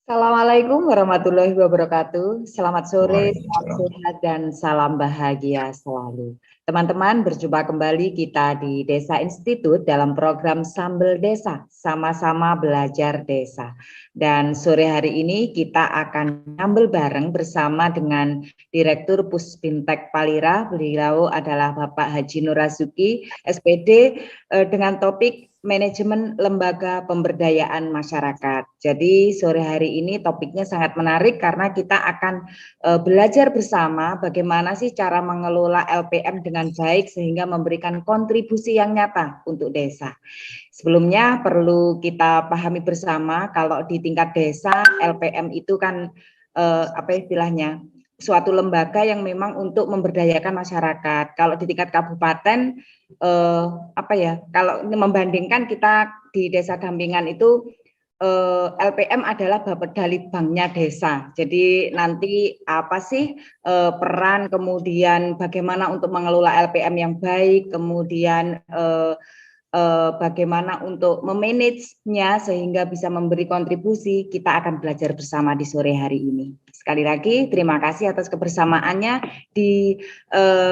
Assalamualaikum warahmatullahi wabarakatuh. Selamat sore, salam Waalaikumsalam. sehat, dan salam bahagia selalu. Teman-teman, berjumpa kembali kita di Desa Institut dalam program Sambel Desa, sama-sama belajar desa. Dan sore hari ini kita akan nyambel bareng bersama dengan Direktur Puspintek Palira. Beliau adalah Bapak Haji Nur Razuki, SPD, dengan topik manajemen lembaga pemberdayaan masyarakat. Jadi sore hari ini topiknya sangat menarik karena kita akan belajar bersama bagaimana sih cara mengelola LPM dengan baik sehingga memberikan kontribusi yang nyata untuk desa. Sebelumnya perlu kita pahami bersama kalau di tingkat desa LPM itu kan apa istilahnya? Suatu lembaga yang memang untuk memberdayakan masyarakat. Kalau di tingkat kabupaten apa ya? Kalau membandingkan kita di desa dampingan itu LPM adalah Bapedalitbangnya desa. Jadi nanti apa sih peran, kemudian bagaimana untuk mengelola LPM yang baik, kemudian bagaimana untuk memanagenya sehingga bisa memberi kontribusi, kita akan belajar bersama di sore hari ini. Sekali lagi terima kasih atas kebersamaannya di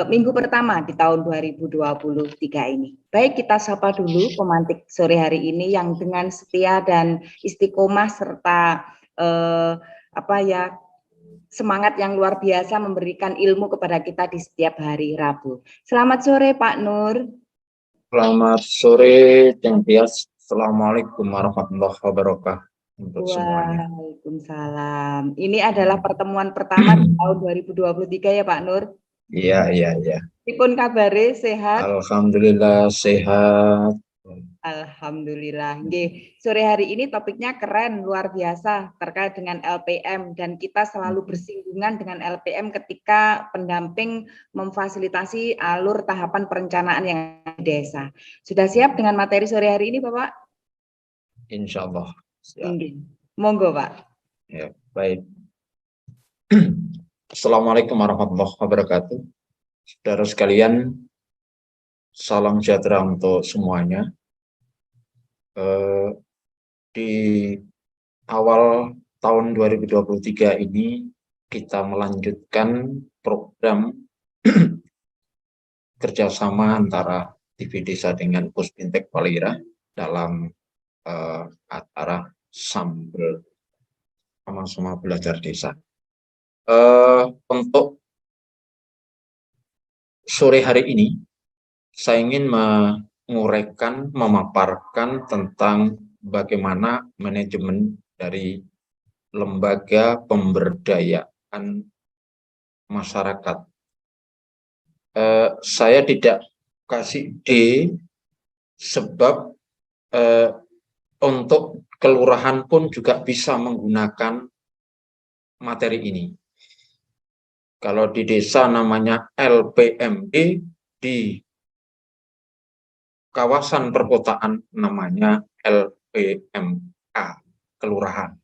minggu pertama di tahun 2023 ini. Baik, kita sapa dulu pemantik sore hari ini yang dengan setia dan istiqomah serta apa ya, semangat yang luar biasa memberikan ilmu kepada kita di setiap hari Rabu. Selamat sore Pak Nur. Selamat sore, Ceng Tias. Assalamualaikum warahmatullahi wabarakatuh untuk semuanya. Waalaikumsalam. Ini adalah pertemuan pertama di tahun 2023 ya Pak Nur. Iya, iya, iya. Meskipun kabarnya sehat. Alhamdulillah sehat. Alhamdulillah. Nggih, sore hari ini topiknya keren, luar biasa terkait dengan LPM dan kita selalu bersinggungan dengan LPM ketika pendamping memfasilitasi alur tahapan perencanaan yang di desa. Sudah siap dengan materi sore hari ini, Bapak? Insya Allah siap. Nggih. Monggo, Pak. Ya, baik. Assalamualaikum warahmatullahi wabarakatuh. Saudara sekalian, salam sejahtera untuk semuanya. Di awal tahun 2023 ini kita melanjutkan program kerjasama antara TV Desa dengan Puspintek Palira dalam acara Sambel sama-sama belajar desa. Untuk sore hari ini, saya ingin menguraikan, memaparkan tentang bagaimana manajemen dari lembaga pemberdayaan masyarakat. Saya tidak kasih D sebab untuk kelurahan pun juga bisa menggunakan materi ini. Kalau di desa namanya LPMD, di kawasan perkotaan namanya LPMK, kelurahan.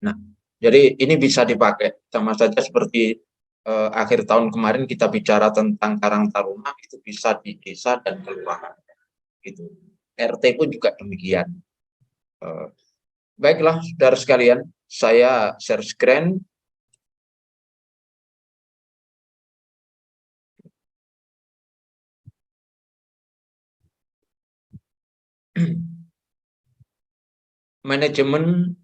Nah, jadi ini bisa dipakai sama saja seperti akhir tahun kemarin kita bicara tentang Karang Taruna, itu bisa di desa dan kelurahan. Gitu. RT pun juga demikian. Baiklah, saudara sekalian, saya share screen. Manajemen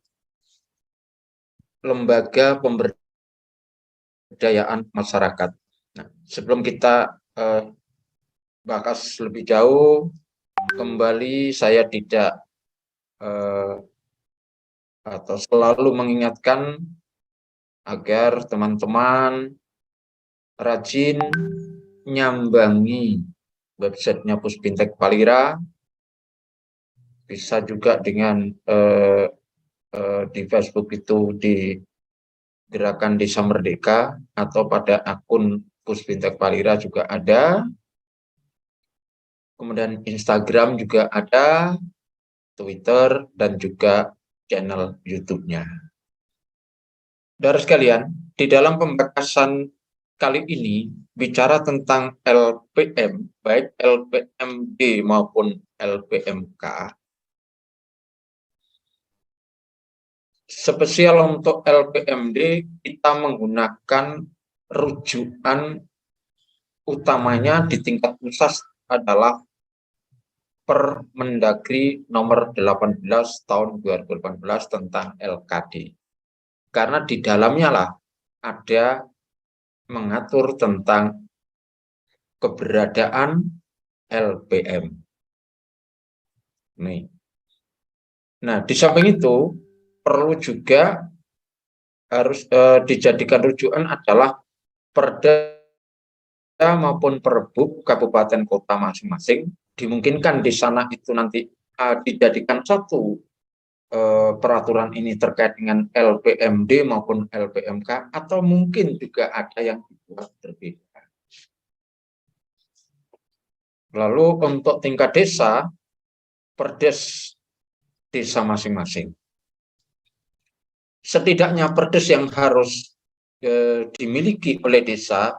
lembaga pemberdayaan masyarakat. Nah, sebelum kita bahas lebih jauh, kembali saya tidak atau selalu mengingatkan agar teman-teman rajin nyambangi websitenya Puspintek Palira, bisa juga dengan di Facebook itu di Gerakan Desa Merdeka atau pada akun Puspintek Palira juga ada. Kemudian Instagram juga ada, Twitter, dan juga channel YouTube-nya. Saudara sekalian, di dalam pembahasan kali ini bicara tentang LPM, baik LPMD maupun LPMK. spesial untuk LPMD kita menggunakan rujukan utamanya di tingkat pusat adalah Permendagri nomor 18 tahun 2018 tentang LKD. Karena di dalamnya lah ada mengatur tentang keberadaan LPM. Nih. Nah, di samping itu perlu juga harus dijadikan rujukan adalah Perda maupun Perbub kabupaten kota masing-masing. Dimungkinkan di sana itu nanti dijadikan satu peraturan ini terkait dengan LPMD maupun LPMK, atau mungkin juga ada yang dibuat berbeda. Lalu untuk tingkat desa, perdes desa masing-masing. Setidaknya perdes yang harus dimiliki oleh desa,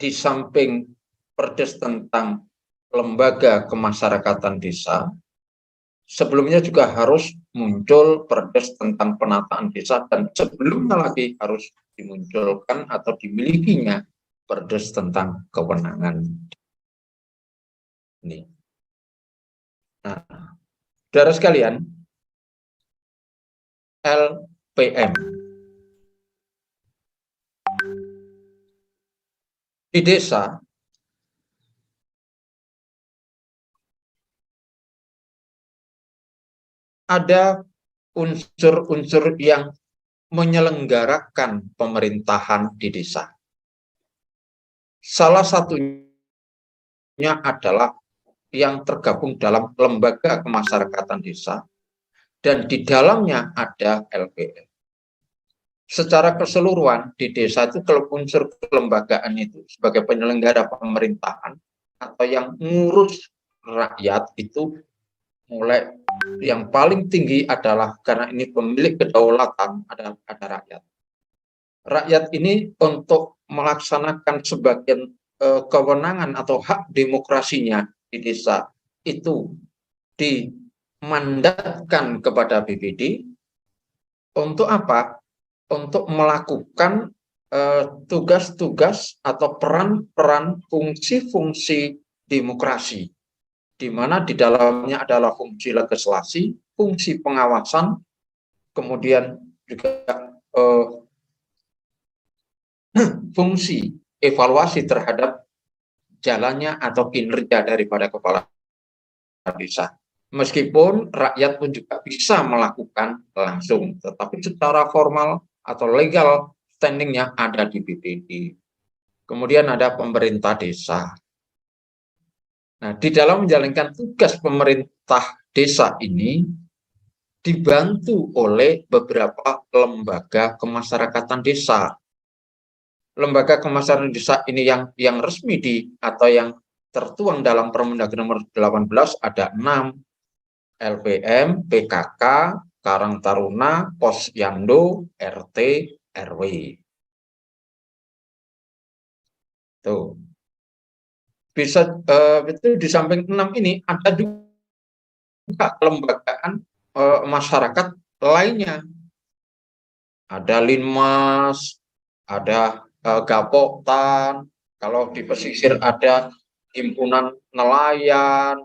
di samping perdes tentang lembaga kemasyarakatan desa, sebelumnya juga harus muncul perdes tentang penataan desa, dan sebelumnya lagi harus dimunculkan atau dimilikinya perdes tentang kewenangan. Ini. Nah, saudara sekalian, LPM di desa ada unsur-unsur yang menyelenggarakan pemerintahan di desa. Salah satunya adalah yang tergabung dalam lembaga kemasyarakatan desa, dan di dalamnya ada LPM. Secara keseluruhan di desa itu kalau unsur kelembagaan itu sebagai penyelenggara pemerintahan atau yang ngurus rakyat itu mulai yang paling tinggi adalah, karena ini pemilik kedaulatan, ada rakyat. Rakyat ini untuk melaksanakan sebagian kewenangan atau hak demokrasinya di desa itu dimandatkan kepada BPD untuk apa? Untuk melakukan tugas-tugas atau peran-peran fungsi-fungsi demokrasi, di mana di dalamnya adalah fungsi legislasi, fungsi pengawasan, kemudian juga fungsi evaluasi terhadap jalannya atau kinerja daripada kepala desa. Meskipun rakyat pun juga bisa melakukan langsung, tetapi secara formal atau legal standingnya ada di BPD. Kemudian ada pemerintah desa. Nah, di dalam menjalankan tugas pemerintah desa ini dibantu oleh beberapa lembaga kemasyarakatan desa. Lembaga kemasyarakatan desa ini yang resmi atau yang tertuang dalam Permendagri nomor 18 ada 6, LPM, PKK, Karang Taruna, Posyandu, RT, RW. Tuh. Bisa itu di samping 6 ini ada juga kelembagaan masyarakat lainnya. Ada Linmas, ada Gapoktan, kalau di pesisir ada himpunan nelayan,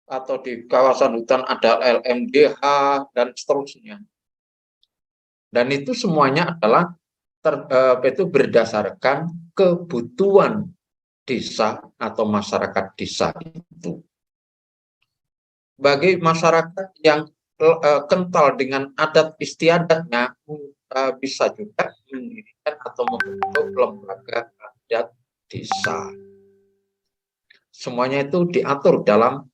atau di kawasan hutan ada LMDH, dan seterusnya. Dan itu semuanya adalah itu berdasarkan kebutuhan desa atau masyarakat desa itu. Bagi masyarakat yang kental dengan adat istiadatnya, bisa juga mendirikan atau membentuk lembaga adat desa. Semuanya itu diatur dalam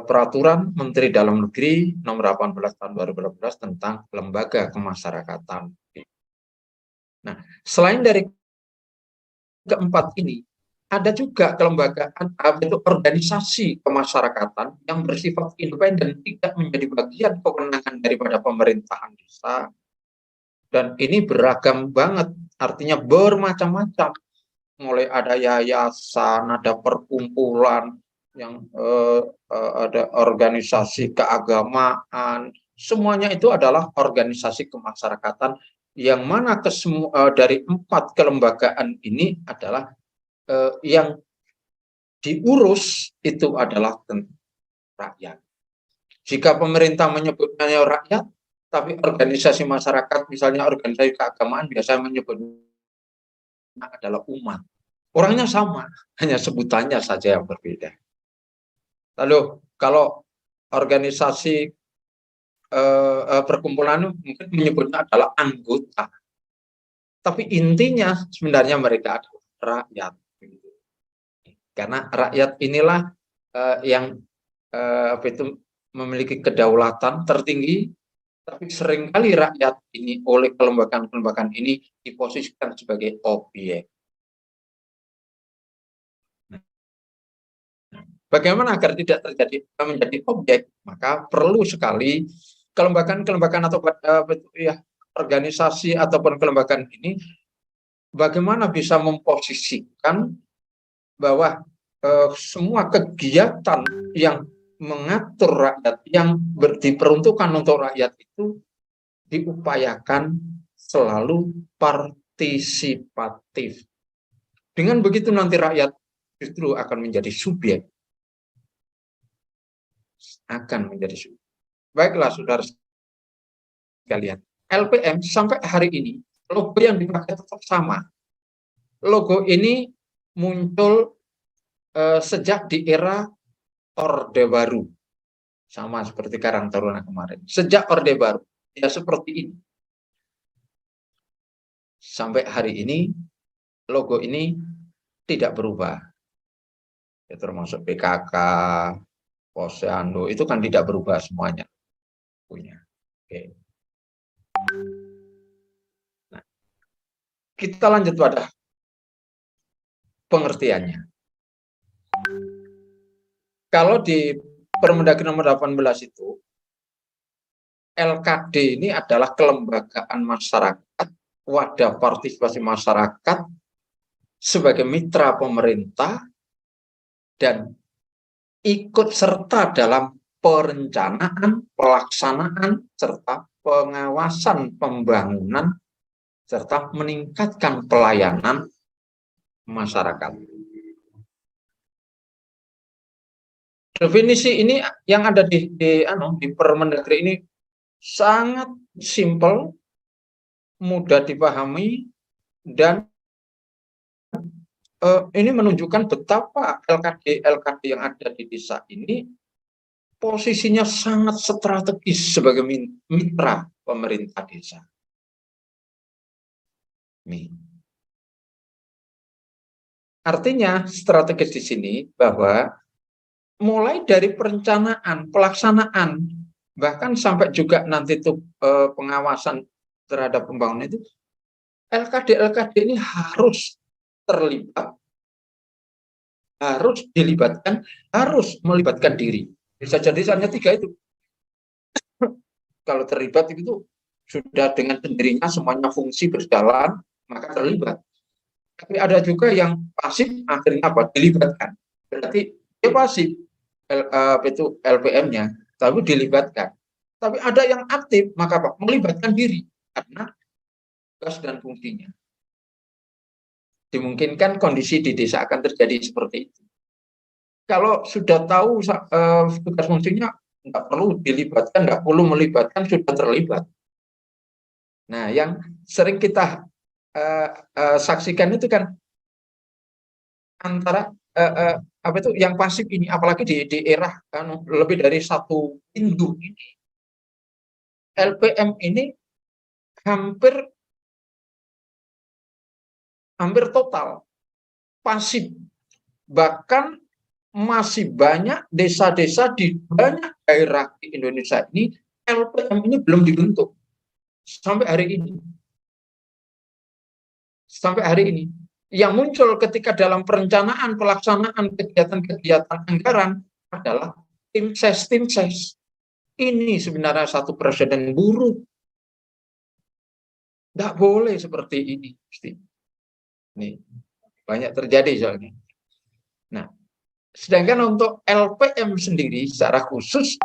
Peraturan Menteri Dalam Negeri nomor 18 tahun 2018 tentang lembaga kemasyarakatan. Nah, selain dari keempat ini, ada juga kelembagaan atau organisasi kemasyarakatan yang bersifat independen, tidak menjadi bagian kewenangan daripada pemerintahan desa. Dan ini beragam banget, artinya bermacam-macam. Mulai ada yayasan, ada perkumpulan, yang ada organisasi keagamaan, semuanya itu adalah organisasi kemasyarakatan yang mana dari 4 kelembagaan ini adalah yang diurus itu adalah rakyat. Jika pemerintah menyebutnya rakyat, tapi organisasi masyarakat, misalnya organisasi keagamaan, biasanya menyebutnya adalah umat. Orangnya sama, hanya sebutannya saja yang berbeda. Lalu kalau organisasi perkumpulan mungkin menyebutnya adalah anggota, tapi intinya sebenarnya mereka adalah rakyat. Karena rakyat inilah yang memiliki kedaulatan tertinggi, tapi seringkali rakyat ini oleh kelembagaan-kelembagaan ini diposisikan sebagai objek. Bagaimana agar tidak menjadi objek? Maka perlu sekali kelembagaan-kelembagaan atau organisasi ataupun kelembagaan ini bagaimana bisa memposisikan bahwa semua kegiatan yang mengatur rakyat, yang diperuntukkan untuk rakyat itu diupayakan selalu partisipatif. Dengan begitu nanti rakyat justru akan menjadi subjek. Baiklah saudara sekalian, LPM sampai hari ini logo yang dipakai tetap sama. Logo ini muncul sejak di era Orde Baru, sama seperti Karang Taruna kemarin. Sejak Orde Baru ya seperti ini. Sampai hari ini logo ini tidak berubah. Ya, termasuk PKK, Posyandu itu kan tidak berubah semuanya punya. Oke. Nah, kita lanjut pada pengertiannya. Kalau di Permendagri nomor 18 itu LKD ini adalah kelembagaan masyarakat, wadah partisipasi masyarakat sebagai mitra pemerintah dan ikut serta dalam perencanaan, pelaksanaan, serta pengawasan pembangunan, serta meningkatkan pelayanan masyarakat. Definisi ini yang ada di Permendagri ini sangat simpel, mudah dipahami, dan ini menunjukkan betapa LKD yang ada di desa ini posisinya sangat strategis sebagai mitra pemerintah desa. Nih. Artinya strategis di sini bahwa mulai dari perencanaan, pelaksanaan, bahkan sampai juga nanti itu pengawasan terhadap pembangunan itu, LKD ini harus terlibat, harus dilibatkan, harus melibatkan diri. Bisa jadi hanya 3 itu. Kalau terlibat itu sudah dengan sendirinya semuanya fungsi berjalan, maka terlibat. Tapi ada juga yang pasif, akhirnya apa? Dilibatkan. Berarti dia pasif, itu LPM-nya, tapi dilibatkan. Tapi ada yang aktif, maka apa? Melibatkan diri, karena tugas dan fungsinya. Dimungkinkan kondisi di desa akan terjadi seperti itu. Kalau sudah tahu tugas fungsinya, nggak perlu dilibatkan, nggak perlu melibatkan, sudah terlibat. Nah, yang sering kita saksikan itu kan antara apa itu yang pasif ini, apalagi di era lebih dari 1 minggu ini, LPM ini hampir total pasif. Bahkan masih banyak desa-desa di banyak daerah di Indonesia ini LPM ini belum dibentuk sampai hari ini. Yang muncul ketika dalam perencanaan pelaksanaan kegiatan-kegiatan anggaran adalah tim ses. Ini sebenarnya satu presiden buruk. Nggak boleh seperti ini. Nih, banyak terjadi soalnya. Nah, Sedangkan untuk LPM sendiri secara khusus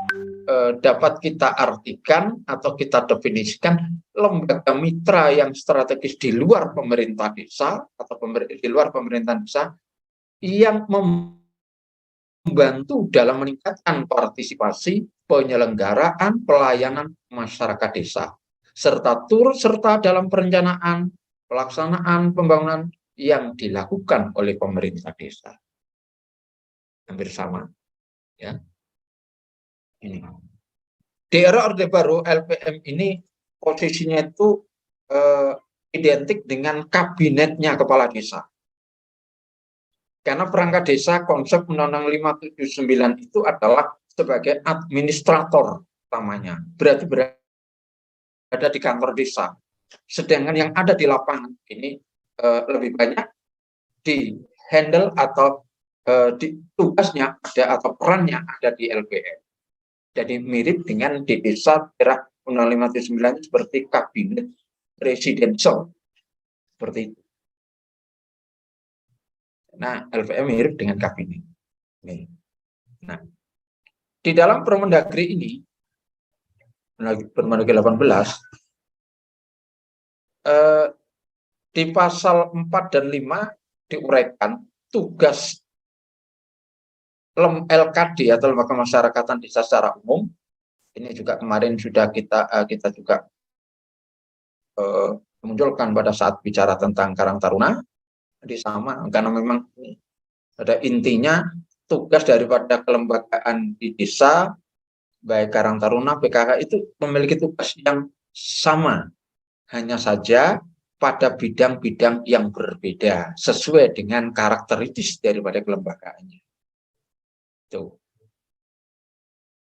dapat kita artikan atau kita definisikan lembaga mitra yang strategis di luar pemerintah desa atau di luar pemerintahan desa yang membantu dalam meningkatkan partisipasi penyelenggaraan pelayanan masyarakat desa serta turut serta dalam perencanaan pelaksanaan pembangunan yang dilakukan oleh pemerintah desa. Hampir sama, ya. Ini di era Orde Baru LPM ini posisinya itu identik dengan kabinetnya kepala desa. Karena perangkat desa konsep Undang-Undang 579 itu adalah sebagai administrator utamanya, berarti berada di kantor desa. Sedangkan yang ada di lapangan ini lebih banyak di handle atau di tugasnya ada atau perannya ada di LPM. Jadi mirip dengan di desa era Undang-Undang 579 seperti kabinet presidensial seperti itu. Nah, LPM mirip dengan kabinet. Nah, di dalam Permendagri ini, Permendagri 18, di pasal 4 dan 5 diuraikan tugas LKD atau Lembaga Masyarakatan Desa secara umum. Ini juga kemarin sudah kita juga munculkan pada saat bicara tentang Karang Taruna. Jadi sama, karena memang ada intinya tugas daripada kelembagaan di desa, baik Karang Taruna, PKK itu memiliki tugas yang sama. Hanya saja pada bidang-bidang yang berbeda, sesuai dengan karakteristik daripada kelembagaannya. Tuh.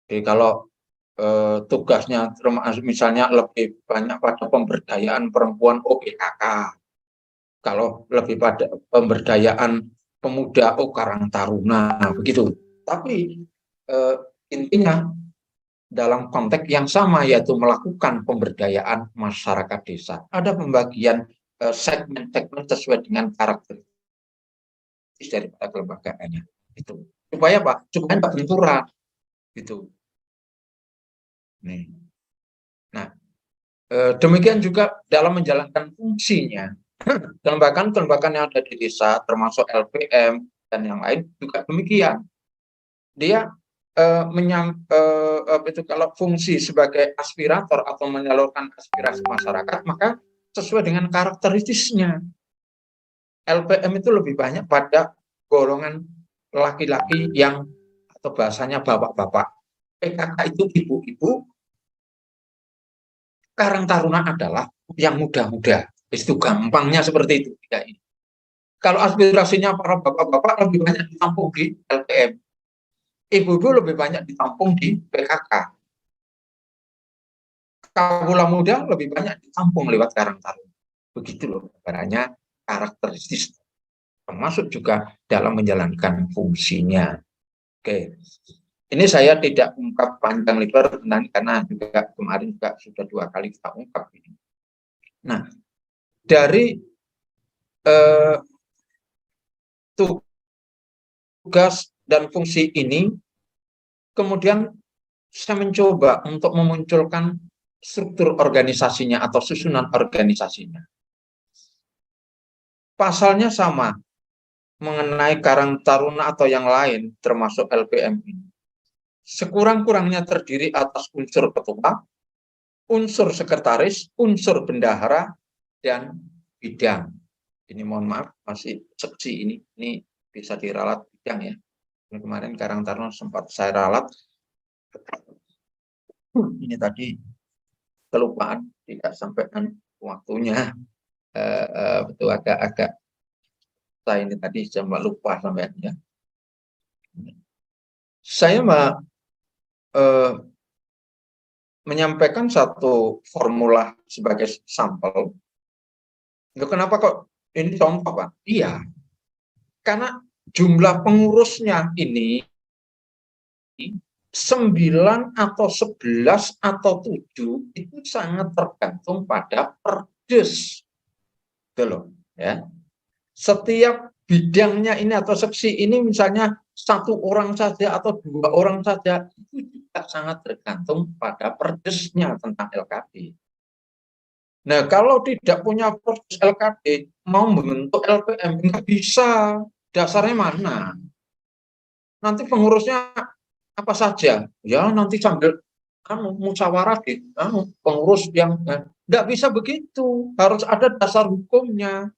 Jadi kalau tugasnya misalnya lebih banyak pada pemberdayaan perempuan PKK, kalau lebih pada pemberdayaan pemuda Karang Taruna, begitu. Tapi intinya dalam konteks yang sama, yaitu melakukan pemberdayaan masyarakat desa. Ada pembagian segmen-segmen sesuai dengan karakteristik daripada kelembagaannya. Itu supaya Pak, supaya nggak benturan, gitu. Nih. Nah, demikian juga dalam menjalankan fungsinya. Kelembagaan yang ada di desa, termasuk LPM dan yang lain juga demikian. Dia kalau fungsi sebagai aspirator atau menyalurkan aspirasi masyarakat, maka sesuai dengan karakteristiknya. LPM itu lebih banyak pada golongan laki-laki yang atau bahasanya bapak-bapak. PKK itu ibu-ibu. Karang Taruna adalah yang muda-muda. Itu gampangnya seperti itu. Kalau aspirasinya para bapak-bapak lebih banyak ditampung di LPM. Ibu-ibu lebih banyak ditampung di PKK. Kawula muda lebih banyak ditampung lewat Karang Taruna. Begitu loh caranya karakteristik, termasuk juga dalam menjalankan fungsinya. Oke, ini saya tidak ungkap panjang lebar karena juga kemarin juga sudah 2 kali kita ungkap ini. Nah, dari tugas dan fungsi ini, kemudian saya mencoba untuk memunculkan struktur organisasinya atau susunan organisasinya. Pasalnya sama mengenai Karang Taruna atau yang lain termasuk LPM ini. Sekurang-kurangnya terdiri atas unsur ketua, unsur sekretaris, unsur bendahara, dan bidang. Ini mohon maaf masih seksi ini bisa diralat bidang ya. Kemarin Karang Taruna sempat saya ralat. Ini tadi kelupaan, tidak sampaikan waktunya. Betul agak saya ini tadi cuma lupa sampai ya. Saya menyampaikan satu formula sebagai sampel. Kenapa kok ini contoh Pak? Iya, karena jumlah pengurusnya ini 9 atau 11 atau 7 itu sangat tergantung pada perdes. Gitu loh, ya. Setiap bidangnya ini atau seksi ini misalnya 1 orang saja atau 2 orang saja, itu juga sangat tergantung pada perdesnya tentang LKD. Nah, kalau tidak punya perdes LKD, mau membentuk LPM, nggak bisa. Dasarnya mana? Nanti pengurusnya apa saja? Ya, nanti sambil musyawarah di pengurus yang nggak bisa begitu. Harus ada dasar hukumnya.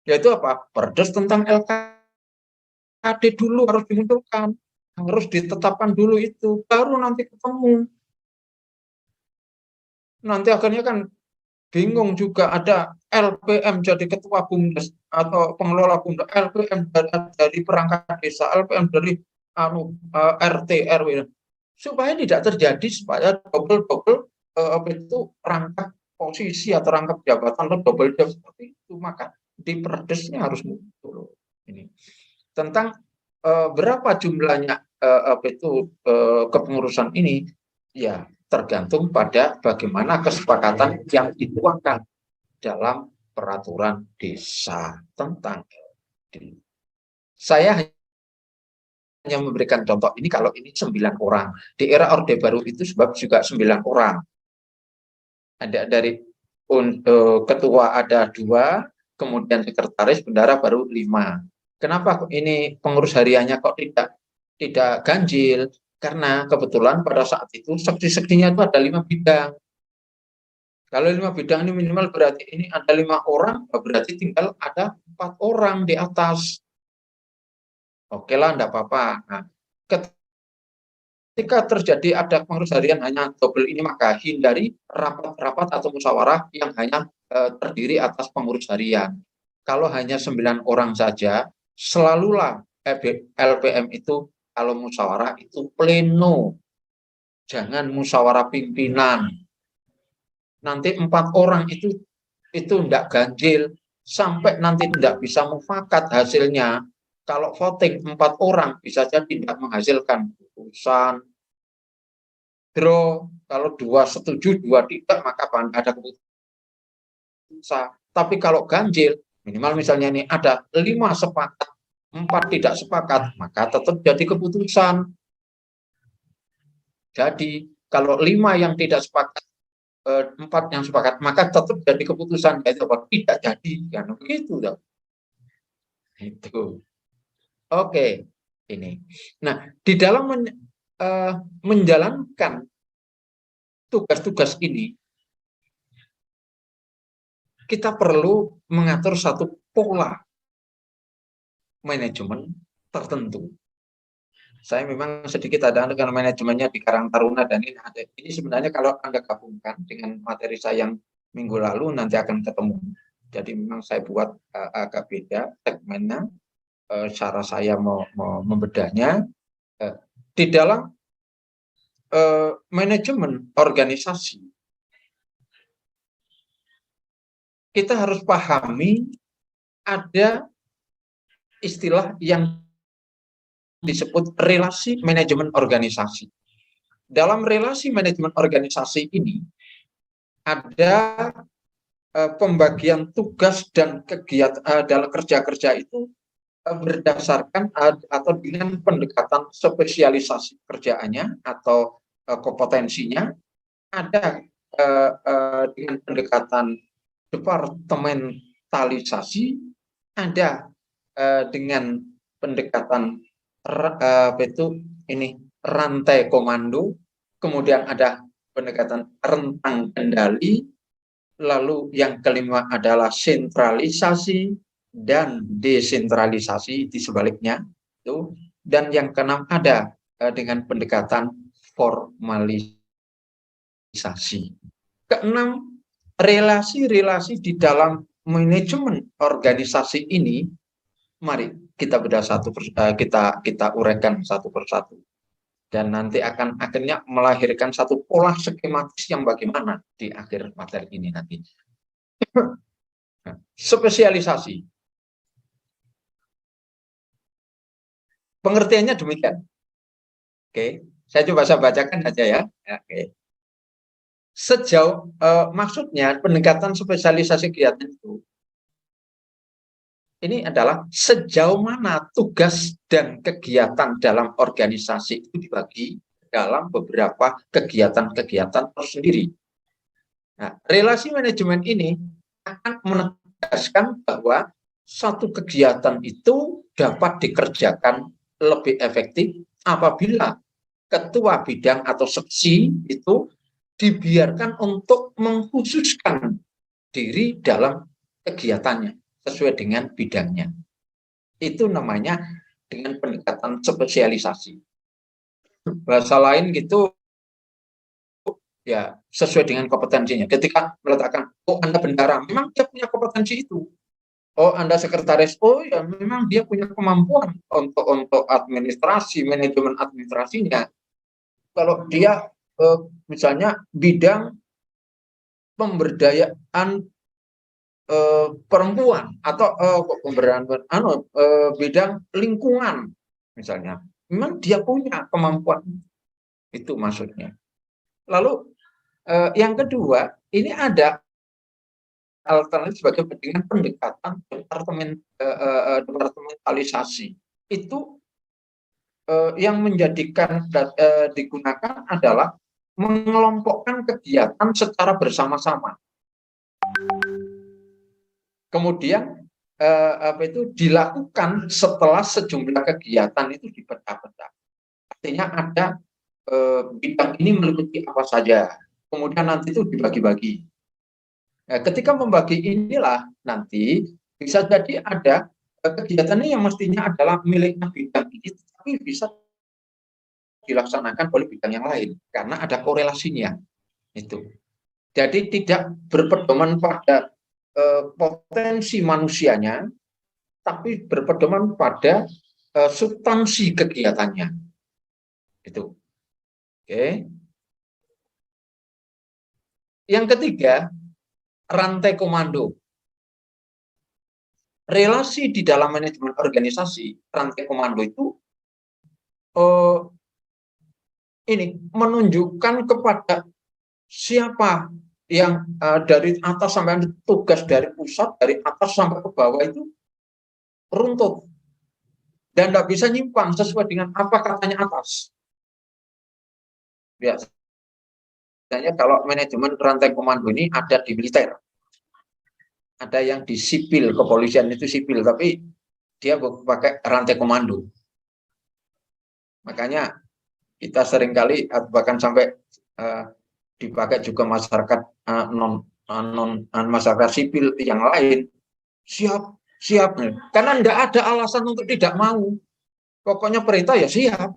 Yaitu apa? Perdes tentang LKD dulu harus dimunculkan. Harus ditetapkan dulu itu. Baru nanti ketemu. Nanti akhirnya kan bingung juga, ada LPM jadi ketua BUMDes atau pengelola BUMDes, LPM dari perangkat desa, LPM dari RT RW, supaya tidak terjadi supaya double itu rangkap posisi atau rangkap jabatan atau double job seperti itu. Maka di perdesnya harus muncul ini tentang berapa jumlahnya kepengurusan ini, ya tergantung pada bagaimana kesepakatan yang dituangkan dalam peraturan desa tentang LKD. Saya hanya memberikan contoh ini, kalau ini 9 orang. Di era Orde Baru itu sebab juga 9 orang. Ada dari ketua ada 2, kemudian sekretaris bendara baru 5. Kenapa ini pengurus hariannya kok tidak ganjil? Karena kebetulan pada saat itu seksi-seksinya itu ada 5 bidang. Kalau 5 bidang ini minimal berarti ini ada 5 orang, berarti tinggal ada 4 orang di atas. Oke lah, enggak apa-apa. Nah, ketika terjadi ada pengurus harian hanya double ini, maka hindari rapat-rapat atau musyawarah yang hanya terdiri atas pengurus harian. Kalau hanya 9 orang saja, selalulah LPM itu kalau musyawarah itu pleno, jangan musyawarah pimpinan. Nanti 4 orang itu tidak ganjil, sampai nanti tidak bisa mufakat hasilnya. Kalau voting 4 orang bisa jadi tidak menghasilkan keputusan. Draw, kalau 2 setuju, 2 tidak, maka ada keputusan. Tapi kalau ganjil, minimal misalnya ini ada 5 sepakat, 4 tidak sepakat, maka tetap jadi keputusan. Jadi kalau 5 yang tidak sepakat, 4 yang sepakat, maka tetap jadi keputusan, yaitu apa? Tidak jadi, kan begitu dong. Itu. Oke, ini. Nah, di dalam menjalankan tugas-tugas ini, kita perlu mengatur satu pola manajemen tertentu. Saya memang sedikit ada dengan manajemennya di Karang Taruna, dan ini sebenarnya kalau Anda gabungkan dengan materi saya yang minggu lalu nanti akan ketemu. Jadi memang saya buat agak beda segmennya, cara saya membedahnya di dalam manajemen organisasi. Kita harus pahami ada istilah yang disebut relasi manajemen organisasi. Dalam relasi manajemen organisasi ini ada pembagian tugas dan kegiatan dalam kerja-kerja itu berdasarkan atau dengan pendekatan spesialisasi kerjaannya atau kompetensinya. Ada dengan pendekatan departementalisasi, ada dengan pendekatan rantai komando, kemudian ada pendekatan rentang kendali, lalu yang kelima adalah sentralisasi dan desentralisasi di sebaliknya itu, dan yang keenam ada dengan pendekatan formalisasi. Keenam, relasi-relasi di dalam manajemen organisasi ini, mari kita bedah kita uraikan satu persatu, dan nanti akan akhirnya melahirkan satu pola skematis yang bagaimana di akhir materi ini nanti. Spesialisasi, pengertiannya demikian. Oke, saya coba bacakan saja ya. Oke. Sejauh maksudnya pendekatan spesialisasi kegiatan itu ini adalah sejauh mana tugas dan kegiatan dalam organisasi itu dibagi dalam beberapa kegiatan-kegiatan tersendiri. Nah, relasi manajemen ini akan menegaskan bahwa satu kegiatan itu dapat dikerjakan lebih efektif apabila ketua bidang atau seksi itu dibiarkan untuk mengkhususkan diri dalam kegiatannya sesuai dengan bidangnya. Itu namanya dengan pendekatan spesialisasi. Bahasa lain gitu ya sesuai dengan kompetensinya. Ketika meletakkan, oh Anda bendara, memang dia punya kompetensi itu. Oh Anda sekretaris, oh ya memang dia punya kemampuan untuk administrasi, manajemen administrasinya. Kalau dia misalnya bidang pemberdayaan perempuan atau bidang lingkungan misalnya, memang dia punya kemampuan itu maksudnya. Lalu yang kedua, ini ada alternatif sebagai dengan pendekatan departementalisasi. Itu yang menjadikan digunakan adalah mengelompokkan kegiatan secara bersama-sama. Kemudian dilakukan setelah sejumlah kegiatan itu dipecah-pecah. Artinya ada bidang ini meliputi apa saja. Kemudian nanti itu dibagi-bagi. Nah, ketika membagi inilah nanti bisa jadi ada kegiatannya yang mestinya adalah miliknya bidang ini, tapi bisa dilaksanakan oleh bidang yang lain karena ada korelasinya itu. Jadi tidak berpedoman pada potensi manusianya, tapi berpedoman pada substansi kegiatannya. Itu. Oke. Yang ketiga, rantai komando. Relasi di dalam manajemen organisasi, rantai komando itu ini menunjukkan kepada siapa yang dari atas sampai tugas dari pusat, dari atas sampai ke bawah itu runtut dan tidak bisa nyimpang sesuai dengan apa katanya atas. Biasanya kalau manajemen rantai komando ini ada di militer, ada yang di sipil, kepolisian itu sipil, tapi dia pakai rantai komando. Makanya kita seringkali bahkan sampai dipakai juga masyarakat masyarakat sipil yang lain, siap karena tidak ada alasan untuk tidak mau, pokoknya perintah ya siap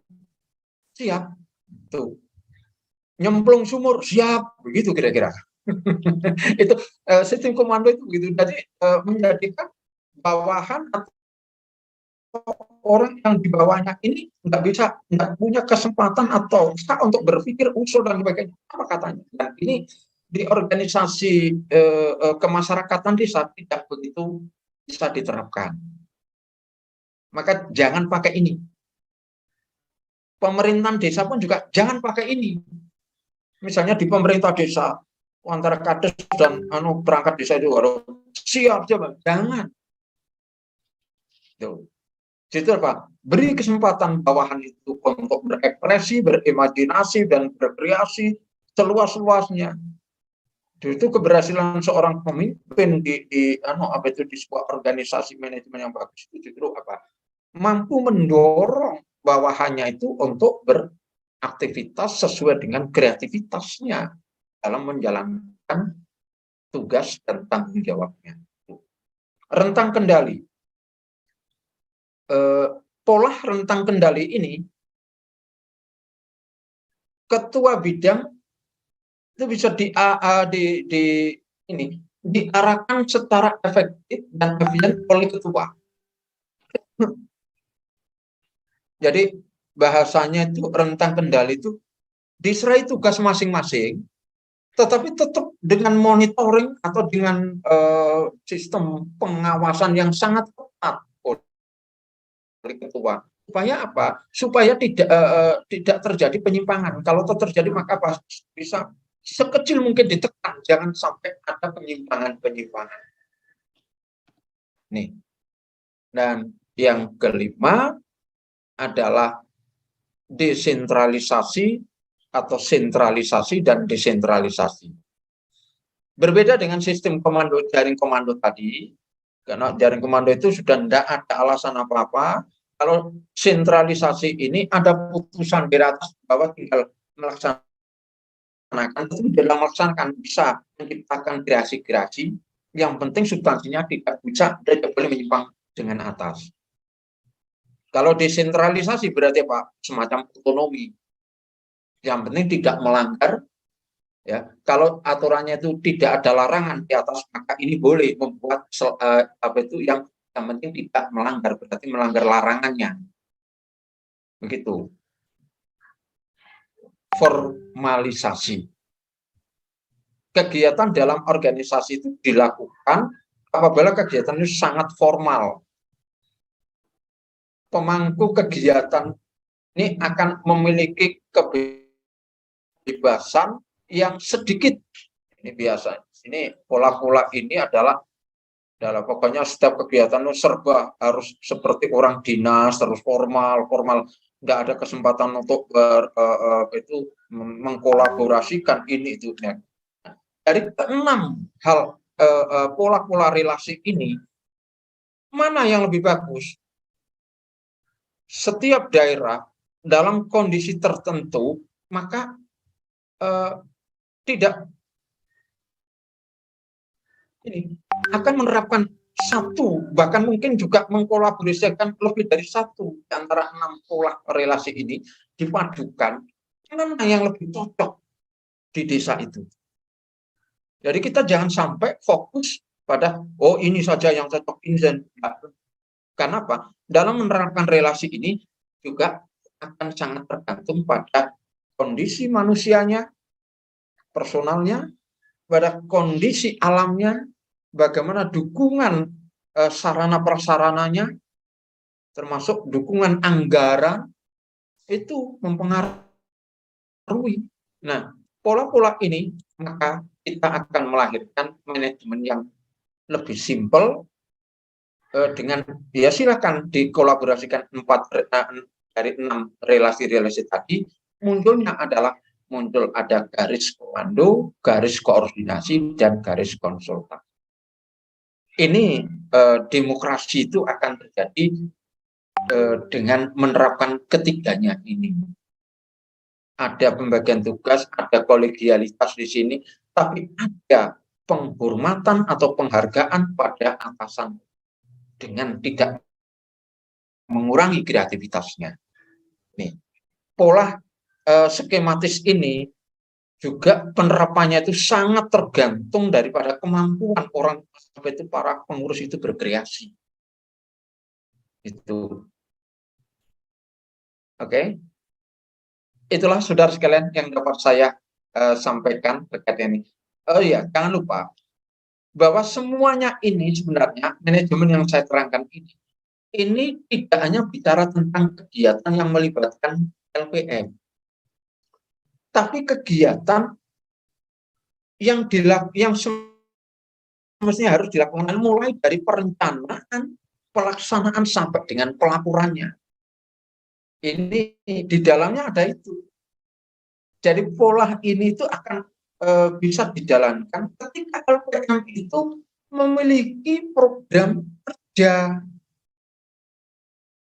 tuh, nyemplung sumur siap, begitu kira-kira. Itu sistem komando itu begitu. Jadi menjadikan bawahan atau orang yang di bawahnya ini nggak punya kesempatan atau hak untuk berpikir usul dan sebagainya apa katanya. Dan ini di organisasi kemasyarakatan desa tidak begitu bisa diterapkan. Maka jangan pakai ini. Pemerintahan desa pun juga jangan pakai ini. Misalnya di pemerintah desa antara kades dan perangkat desa itu harus siap, jangan. Itu apa? Beri kesempatan bawahan itu untuk berekspresi, berimajinasi, dan berkreasi seluas-luasnya. Itu keberhasilan seorang pemimpin di sebuah organisasi manajemen yang bagus itu justru apa? Mampu mendorong bawahannya itu untuk beraktivitas sesuai dengan kreativitasnya dalam menjalankan tugas dan tanggung jawabnya. Rentang kendali. Pola rentang kendali ini, ketua bidang itu bisa diarahkan secara efektif dan efisien oleh ketua. Jadi bahasanya itu rentang kendali itu diserai tugas masing-masing, tetapi tetap dengan monitoring atau dengan sistem pengawasan yang sangat ketat oleh ketua. Supaya apa? Supaya tidak terjadi penyimpangan. Kalau terjadi maka apa? Bisa sekecil mungkin ditekan, jangan sampai ada penyimpangan. Nih, Dan yang kelima adalah desentralisasi atau sentralisasi dan desentralisasi. Berbeda dengan sistem komando, jaring komando tadi, karena jaring komando itu sudah tidak ada alasan apa-apa. Kalau sentralisasi ini ada putusan di atas bawah tinggal melaksanakan, itu dalam melaksanakan bisa menciptakan kreasi-kreasi. Yang penting substansinya tidak boleh menyimpang dengan atas. Kalau desentralisasi berarti apa? Semacam otonomi. Yang penting tidak melanggar. Ya, kalau aturannya itu tidak ada larangan di atas, maka ini boleh membuat apa itu yang penting tidak melanggar, berarti melanggar larangannya. Begitu. Formalisasi. Kegiatan dalam organisasi itu dilakukan apabila kegiatan itu sangat formal. Pemangku kegiatan ini akan memiliki kebebasan yang sedikit. Ini biasa. Ini pola-pola ini adalah pokoknya setiap kegiatan itu serba harus seperti orang dinas, terus formal, nggak ada kesempatan untuk mengkolaborasikan ini itu. Dari 6 hal pola-pola relasi ini, mana yang lebih bagus? Setiap daerah dalam kondisi tertentu maka tidak ini akan menerapkan satu, bahkan mungkin juga mengkolaborasikan lebih dari satu di antara 6 pola relasi ini dipadukan, mana yang lebih cocok di desa itu. Jadi kita jangan sampai fokus pada ini saja yang cocok ini dan karena apa? Dalam menerapkan relasi ini juga akan sangat tergantung pada kondisi manusianya, personalnya, pada kondisi alamnya, bagaimana dukungan sarana prasarananya, termasuk dukungan anggaran, itu mempengaruhi. Nah, pola-pola ini maka kita akan melahirkan manajemen yang lebih simpel dengan ya silakan dikolaborasikan 4 dari 6 relasi-relasi tadi. Munculnya adalah ada garis komando, garis koordinasi, dan garis konsultasi. Ini demokrasi itu akan terjadi dengan menerapkan ketiganya ini. Ada pembagian tugas, ada kolegialitas di sini, tapi ada penghormatan atau penghargaan pada atasan dengan tidak mengurangi kreativitasnya. Nih, pola skematis ini juga penerapannya itu sangat tergantung daripada kemampuan orang itu para pengurus itu berkreasi. Itu. Oke. Itulah saudara sekalian yang dapat saya sampaikan terkait ini. Oh iya, jangan lupa bahwa semuanya ini sebenarnya manajemen yang saya terangkan ini tidak hanya bicara tentang kegiatan yang melibatkan LPM, tapi kegiatan yang semestinya harus dilakukan mulai dari perencanaan, pelaksanaan sampai dengan pelaporannya. Ini di dalamnya ada itu. Jadi pola ini itu akan bisa dijalankan ketika LPM itu memiliki program kerja.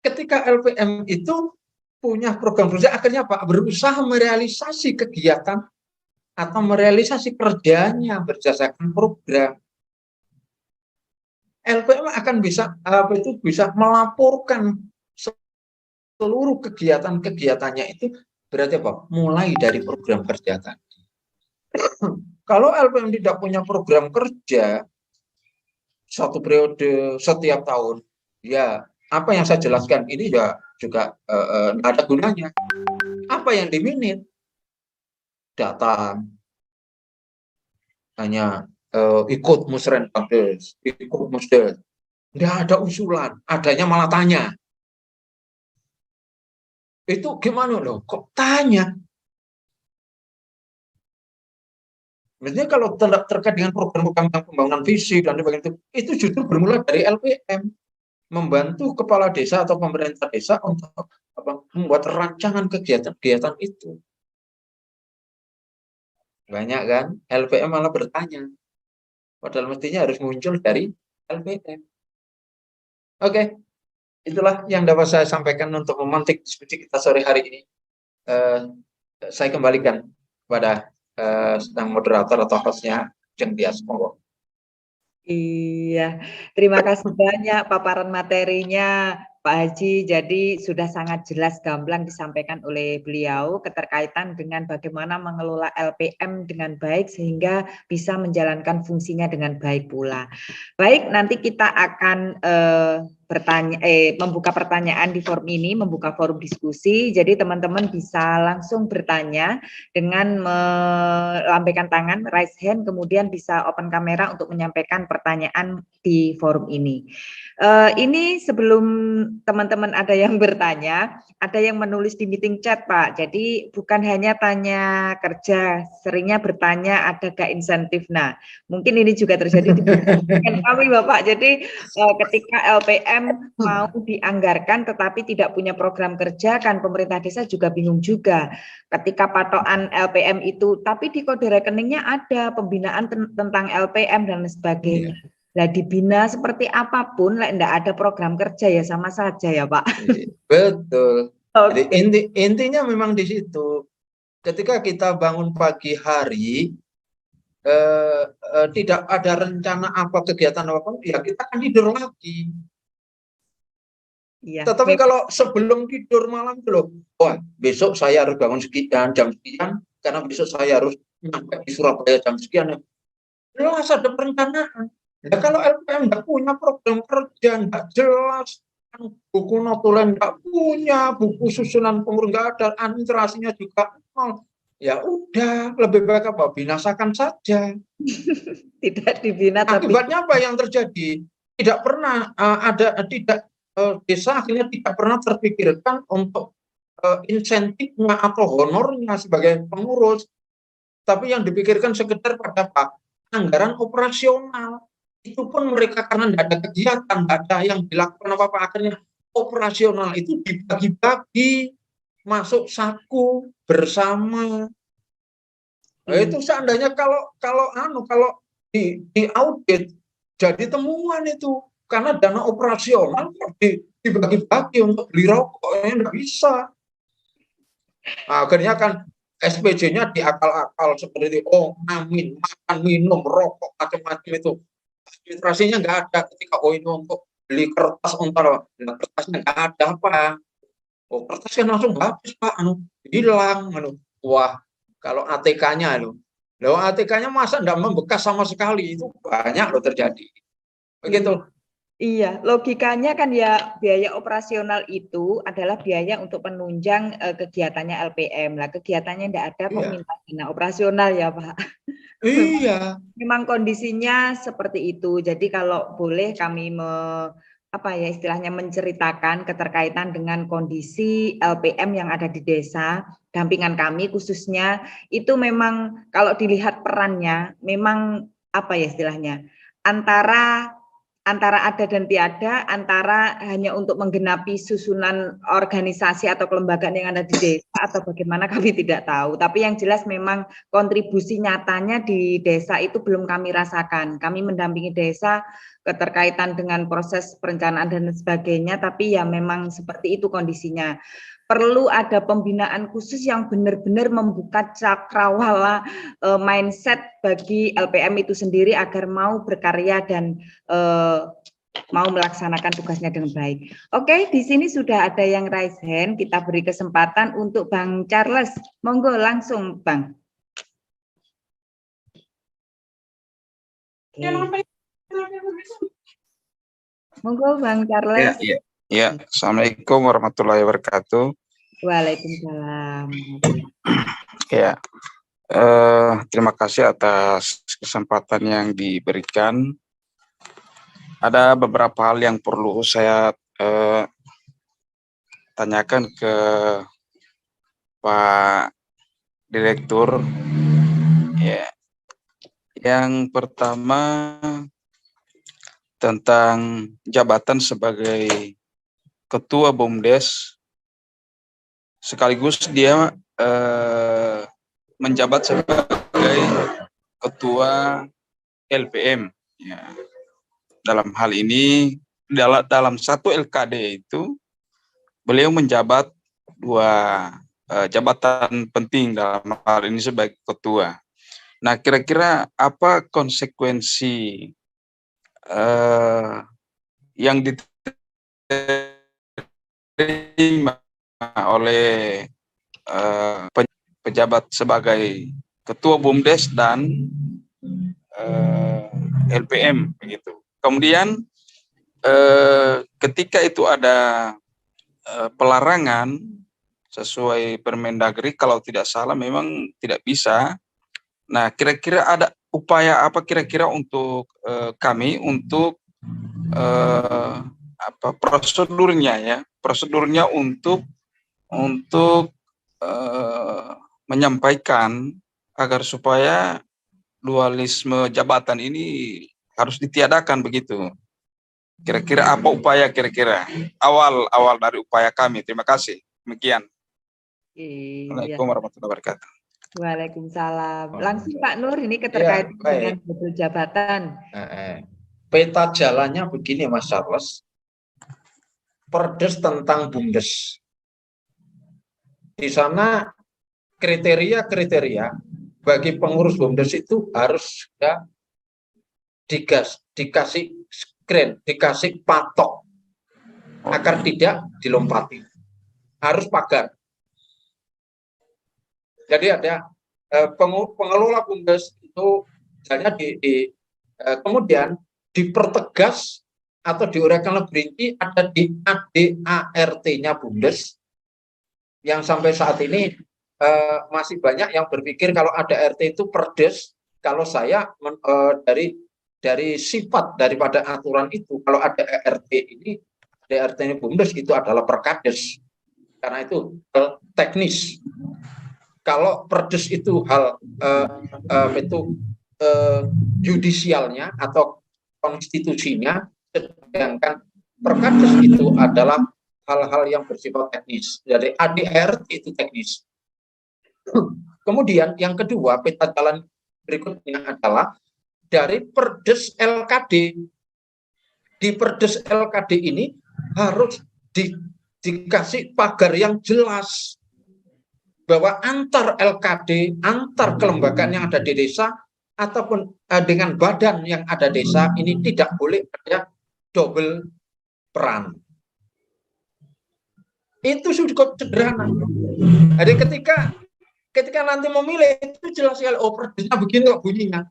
Ketika LPM itu punya program kerja, akhirnya Pak berusaha merealisasi kegiatan atau merealisasi kerjanya berdasarkan program. LPM akan bisa melaporkan seluruh kegiatannya itu berarti apa? Mulai dari program kerja tadi. Kalau LPM tidak punya program kerja satu periode setiap tahun, ya apa yang saya jelaskan ini juga ada gunanya. Apa yang diminit? Datang, hanya ikut musren kades, ikut musdes. Tidak ada usulan, adanya malah tanya. Itu gimana loh? Kok tanya? Maksudnya kalau terkait dengan program-program pembangunan visi dan sebagainya itu justru bermula dari LPM. membantu kepala desa atau pemerintah desa untuk membuat rancangan kegiatan-kegiatan itu. Banyak kan, LPM malah bertanya, padahal mestinya harus muncul dari LPM. Oke, itulah yang dapat saya sampaikan untuk memantik diskusi kita sore hari ini. Saya kembalikan kepada sedang moderator atau hostnya, Jeng Dias. Iya, terima kasih banyak paparan materinya Pak Haji. Jadi sudah sangat jelas gamblang disampaikan oleh beliau keterkaitan dengan bagaimana mengelola LPM dengan baik sehingga bisa menjalankan fungsinya dengan baik pula. Baik, nanti kita akan membuka pertanyaan di forum ini, membuka forum diskusi. Jadi teman-teman bisa langsung bertanya dengan melambaikan tangan, raise hand, kemudian bisa open kamera untuk menyampaikan pertanyaan di forum ini. Ini sebelum teman-teman ada yang bertanya, ada yang menulis di meeting chat, Pak. Jadi bukan hanya tanya kerja, seringnya bertanya ada gak insentif. Nah, mungkin ini juga terjadi di kami, Bapak. Jadi ketika LPM mau dianggarkan tetapi tidak punya program kerja, kan pemerintah desa juga bingung juga. Ketika patokan LPM itu, tapi di kode rekeningnya ada pembinaan tentang LPM dan sebagainya. Lah dibina seperti apapun, lah tidak ada program kerja ya sama saja ya Pak. Betul. Jadi intinya memang di situ. Ketika kita bangun pagi hari, tidak ada rencana apa kegiatan apa, ya kita akan tidur lagi. Iya. Tetapi kalau sebelum tidur malam loh, wah besok saya harus bangun sekian jam sekian, karena besok saya harus nyampe di Surabaya jam sekian. Jelas ada perencanaan. Ya kalau LPM nggak punya program kerja, nggak jelas, buku notulen nggak punya, buku susunan pengurus nggak ada, administrasinya juga nol. Ya udah, lebih baik apa? Binasakan saja. Tidak dibina. Akibatnya apa yang terjadi? Tidak pernah desa akhirnya tidak pernah terpikirkan untuk insentifnya atau honornya sebagai pengurus. Tapi yang dipikirkan sekedar pada anggaran operasional. Itu pun mereka karena tidak ada kegiatan, tidak ada yang dilakukan apa-apa, akhirnya operasional itu dibagi-bagi, masuk saku bersama. Nah, itu seandainya kalau di audit jadi temuan itu, karena dana operasional dibagi-bagi untuk beli rokok, nggak bisa. Nah, akhirnya kan SPJ-nya diakal-akal seperti itu, makan, minum, rokok, macam-macam itu. Administrasinya nggak ada ketika ini untuk beli kertas untuk kertasnya nggak ada apa. Oh, kertasnya langsung habis Pak, hilang. Wah, kalau ATK-nya ATK-nya masa nggak membekas sama sekali, itu banyak loh terjadi. Begitu. Iya, logikanya kan ya biaya operasional itu adalah biaya untuk penunjang kegiatannya LPM. Lah kegiatannya tidak ada kok minta dana operasional ya Pak. Iya. Memang kondisinya seperti itu. Jadi kalau boleh kami istilahnya menceritakan keterkaitan dengan kondisi LPM yang ada di desa, dampingan kami khususnya itu memang kalau dilihat perannya memang istilahnya antara ada dan tiada, antara hanya untuk menggenapi susunan organisasi atau kelembagaan yang ada di desa atau bagaimana kami tidak tahu. Tapi yang jelas memang kontribusi nyatanya di desa itu belum kami rasakan. Kami mendampingi desa keterkaitan dengan proses perencanaan dan sebagainya, tapi ya memang seperti itu kondisinya. Perlu ada pembinaan khusus yang benar-benar membuka cakrawala mindset bagi LPM itu sendiri agar mau berkarya dan mau melaksanakan tugasnya dengan baik. Oke, di sini sudah ada yang raise hand. Kita beri kesempatan untuk Bang Charles. Monggo langsung, Bang. Oke. Monggo, Bang Charles. Ya. Assalamualaikum warahmatullahi wabarakatuh. Waalaikumsalam. Ya, terima kasih atas kesempatan yang diberikan. Ada beberapa hal yang perlu saya tanyakan ke Pak Direktur. Ya, yang pertama tentang jabatan sebagai ketua BUMDes, sekaligus dia menjabat sebagai ketua LPM. Ya. Dalam hal ini, dalam satu LKD itu, beliau menjabat dua jabatan penting, dalam hal ini sebagai ketua. Nah, kira-kira apa konsekuensi yang diterima oleh pejabat sebagai ketua BUMDes dan LPM begitu. Kemudian ketika itu ada pelarangan sesuai Permendagri, kalau tidak salah memang tidak bisa. Nah, kira-kira ada upaya apa kira-kira untuk kami untuk prosedurnya untuk menyampaikan agar supaya dualisme jabatan ini harus ditiadakan begitu. Kira-kira apa upaya kira-kira awal dari upaya kami? Terima kasih. Demikian. Assalamualaikum warahmatullahi wabarakatuh. Waalaikumsalam. Langsung Pak Nur, ini keterkaitan dengan betul jabatan. Peta jalannya begini Mas Charles. Perdes tentang BUMDes. Di sana kriteria-kriteria bagi pengurus BUMDes itu harus sudah dikasih screen, dikasih patok agar tidak dilompati. Harus pagar. Jadi ada pengelola BUMDes itu misalnya kemudian dipertegas atau diuraikan lebih rinci ada di ADART-nya BUMDes yang sampai saat ini masih banyak yang berpikir kalau ADART itu perdes. Kalau saya dari sifat daripada aturan itu, kalau ada ADART ini, ADART-nya BUMDes itu adalah perkades karena itu teknis. Kalau perdes itu hal judisialnya atau konstitusinya, sedangkan perkades itu adalah hal-hal yang bersifat teknis. Jadi ADART itu teknis. Kemudian yang kedua, peta jalan berikutnya adalah dari perdes LKD. Di perdes LKD ini harus dikasih pagar yang jelas bahwa antar LKD, antar kelembagaan yang ada di desa ataupun dengan badan yang ada desa ini tidak boleh ada double peran. Itu sudah sederhana. Jadi ketika nanti memilih itu jelas sekali, oh perdesnya begini kok bunyinya.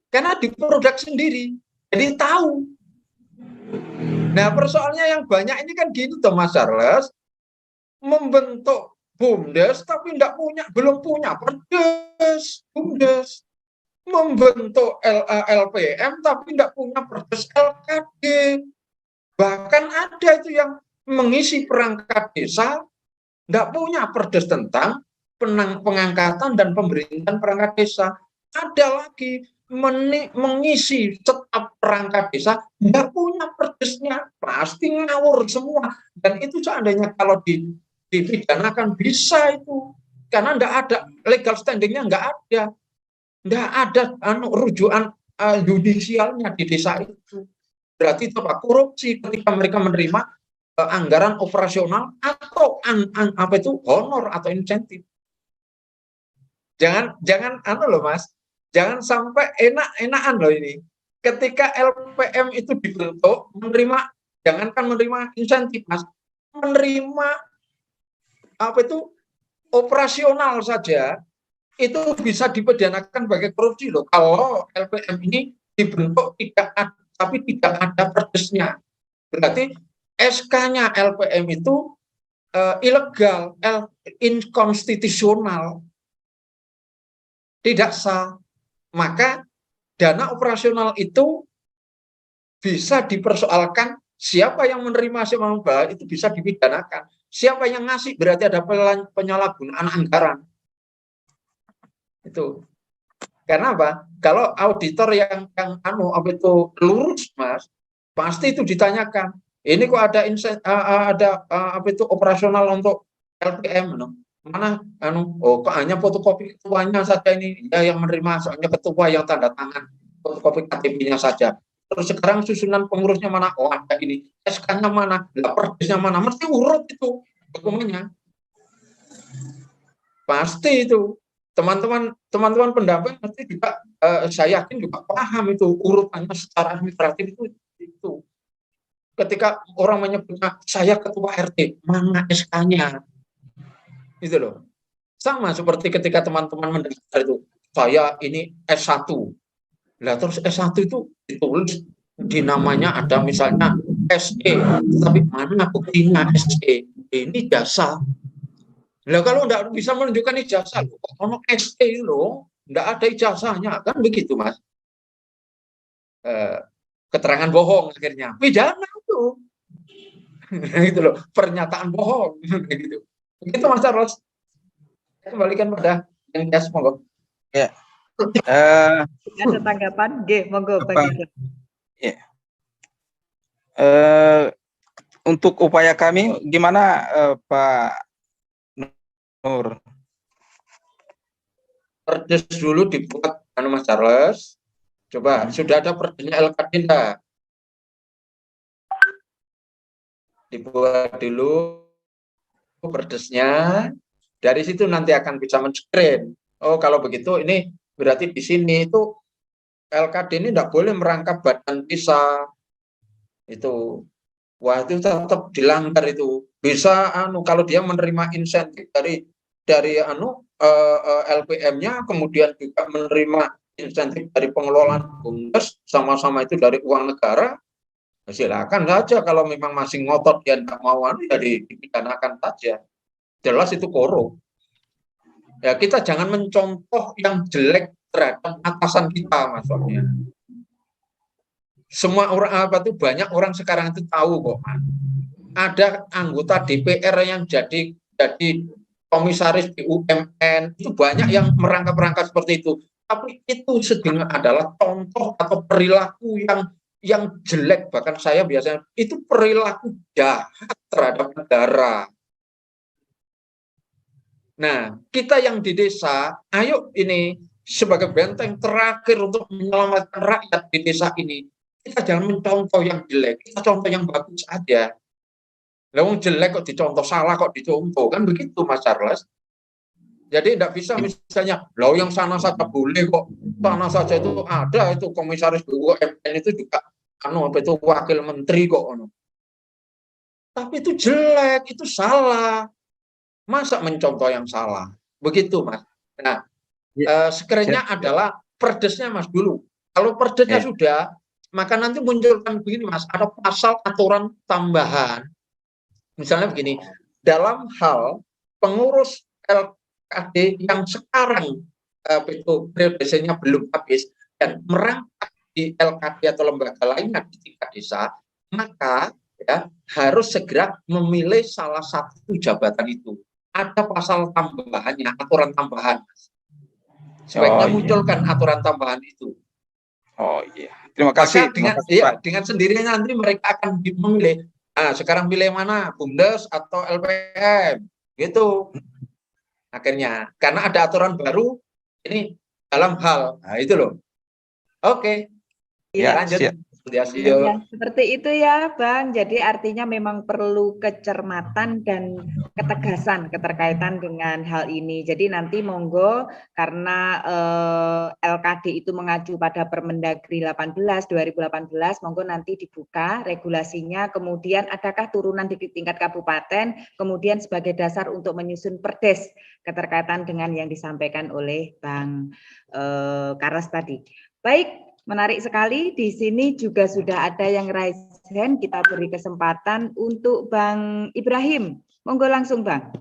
Karena diproduk sendiri, jadi tahu. Nah persoalannya yang banyak ini kan gini tuh Mas Charles, membentuk BUMDes tapi belum punya perdes BUMDes, membentuk LPM tapi tidak punya perdes LKD. Bahkan ada itu yang mengisi perangkat desa tidak punya perdes tentang pengangkatan dan pemerintahan perangkat desa. Ada lagi mengisi staf perangkat desa tidak punya perdesnya, pasti ngawur semua. Dan itu seandainya kalau dipidanakan bisa itu, karena tidak ada legal standingnya, tidak ada rujukan judisialnya di desa itu. Berarti itu apa? Korupsi ketika mereka menerima anggaran operasional atau honor atau insentif. Jangan loh Mas, jangan sampai enak-enakan loh ini. Ketika LPM itu dibentuk, jangankan menerima insentif Mas, menerima operasional saja itu bisa dipidanakan sebagai korupsi loh. Kalau LPM ini dibentuk tapi tidak ada perdesnya, berarti SK-nya LPM itu ilegal, inkonstitusional, tidak sah. Maka dana operasional itu bisa dipersoalkan, siapa yang menerima itu bisa dipidanakan. Siapa yang ngasih berarti ada penyalahgunaan anggaran. Itu. Karena apa? Kalau auditor yang lurus Mas, pasti itu ditanyakan. Ini kok ada apa itu operasional untuk LPM, no? Mana oh kok hanya fotokopi ketuanya saja ini ya yang menerima, soalnya ketua yang tanda tangan fotokopi KTP-nya saja. Terus sekarang susunan pengurusnya mana? Oh ada ini, SK-nya mana? Perdesnya mana? Mesti urut itu dokumennya. Pasti itu teman-teman pendamping pasti juga saya yakin juga paham itu urutannya secara administratif itu. Ketika orang menyebutnya saya ketua RT, mana SK-nya? Itu loh. Sama seperti ketika teman-teman mendaftar itu, saya ini S1. Lah terus S1 itu ditulis di namanya ada misalnya SE, tapi mana buktinya SE? Ini jasa. Lah kalau enggak bisa menunjukkan ijazah, ono SE loh, enggak ada ijazahnya, kan begitu, Mas. Keterangan bohong akhirnya. Pidana itu. Gitu loh, pernyataan bohong gitu. Begitu Mas Charles. Kembalikan pada yang biasa, monggo. Ya. Ada tanggapan? G, monggo Bang Gijal. Ya. Untuk upaya kami gimana Pak Nur? Perdes dulu dibuat Mas Charles. Coba sudah ada perdesnya LKD enggak? Dibuat dulu perdesnya. Dari situ nanti akan bisa men-screen. Oh, kalau begitu ini berarti di sini itu LKD ini tidak boleh merangkap badan desa. Itu. Wah, itu tetap dilanggar itu. Bisa kalau dia menerima insentif dari LPM-nya, kemudian juga menerima insentif dari pengelolaan BUMDes, sama-sama itu dari uang negara, silakan saja. Kalau memang masih ngotot dia tidak mau ya dipidanakan saja. Jelas itu korup. Ya kita jangan mencontoh yang jelek terhadap atasan kita, maksudnya. Semua orang banyak orang sekarang itu tahu kok, Mas. Ada anggota DPR yang jadi komisaris BUMN, itu banyak yang merangkap-rangkap seperti itu. Tapi itu sebenarnya adalah contoh atau perilaku yang jelek, bahkan saya biasanya itu perilaku jahat terhadap negara. Nah, kita yang di desa, ayo ini sebagai benteng terakhir untuk menyelamatkan rakyat di desa ini. Kita jangan mencontoh yang jelek, kita contoh yang bagus aja. Yang jelek kok dicontoh, salah kok dicontoh, kan begitu Mas Charles. Jadi tidak bisa misalnya, loh yang sana saja boleh kok, sana saja itu ada itu komisaris BUMN itu juga itu wakil menteri kok. Tapi itu jelek, itu salah. Masa mencontoh yang salah? Begitu, Mas. Nah, sekiranya adalah perdesnya, Mas, dulu. Kalau perdesnya sudah, maka nanti munculkan begini, Mas, ada pasal aturan tambahan. Misalnya begini, dalam hal pengurus LKD yang sekarang itu periodenya belum habis dan merangkap di LKD atau lembaga lainnya di tingkat desa, maka ya harus segera memilih salah satu jabatan itu. Ada pasal tambahannya, aturan tambahan. Sebaiknya munculkan aturan tambahan itu. Oh iya, terima kasih. Dengan sendirinya nanti mereka akan memilih. Nah, sekarang pilih mana, BUMDes atau LPM, gitu. Akhirnya, karena ada aturan baru ini dalam hal, nah itu loh. Oke, ya, lanjut. Ya, seperti itu ya Bang. Jadi artinya memang perlu kecermatan dan ketegasan keterkaitan dengan hal ini. Jadi nanti monggo karena LKD itu mengacu pada Permendagri 18 2018, monggo nanti dibuka regulasinya. Kemudian adakah turunan di tingkat kabupaten, kemudian sebagai dasar untuk menyusun perdes keterkaitan dengan yang disampaikan oleh Bang Karas tadi. Baik. Menarik sekali, di sini juga sudah ada yang raise hand, kita beri kesempatan untuk Bang Ibrahim. Monggo langsung Bang.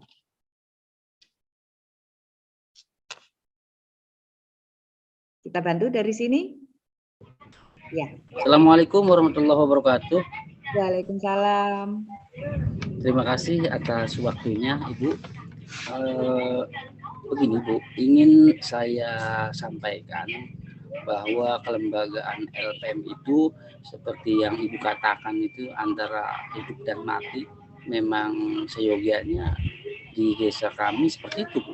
Kita bantu dari sini. Ya. Assalamualaikum warahmatullahi wabarakatuh. Waalaikumsalam. Terima kasih atas waktunya Ibu. Begini Bu, ingin saya sampaikan bahwa kelembagaan LPM itu seperti yang Ibu katakan itu antara hidup dan mati. Memang seyogianya di desa kami seperti itu, Bu.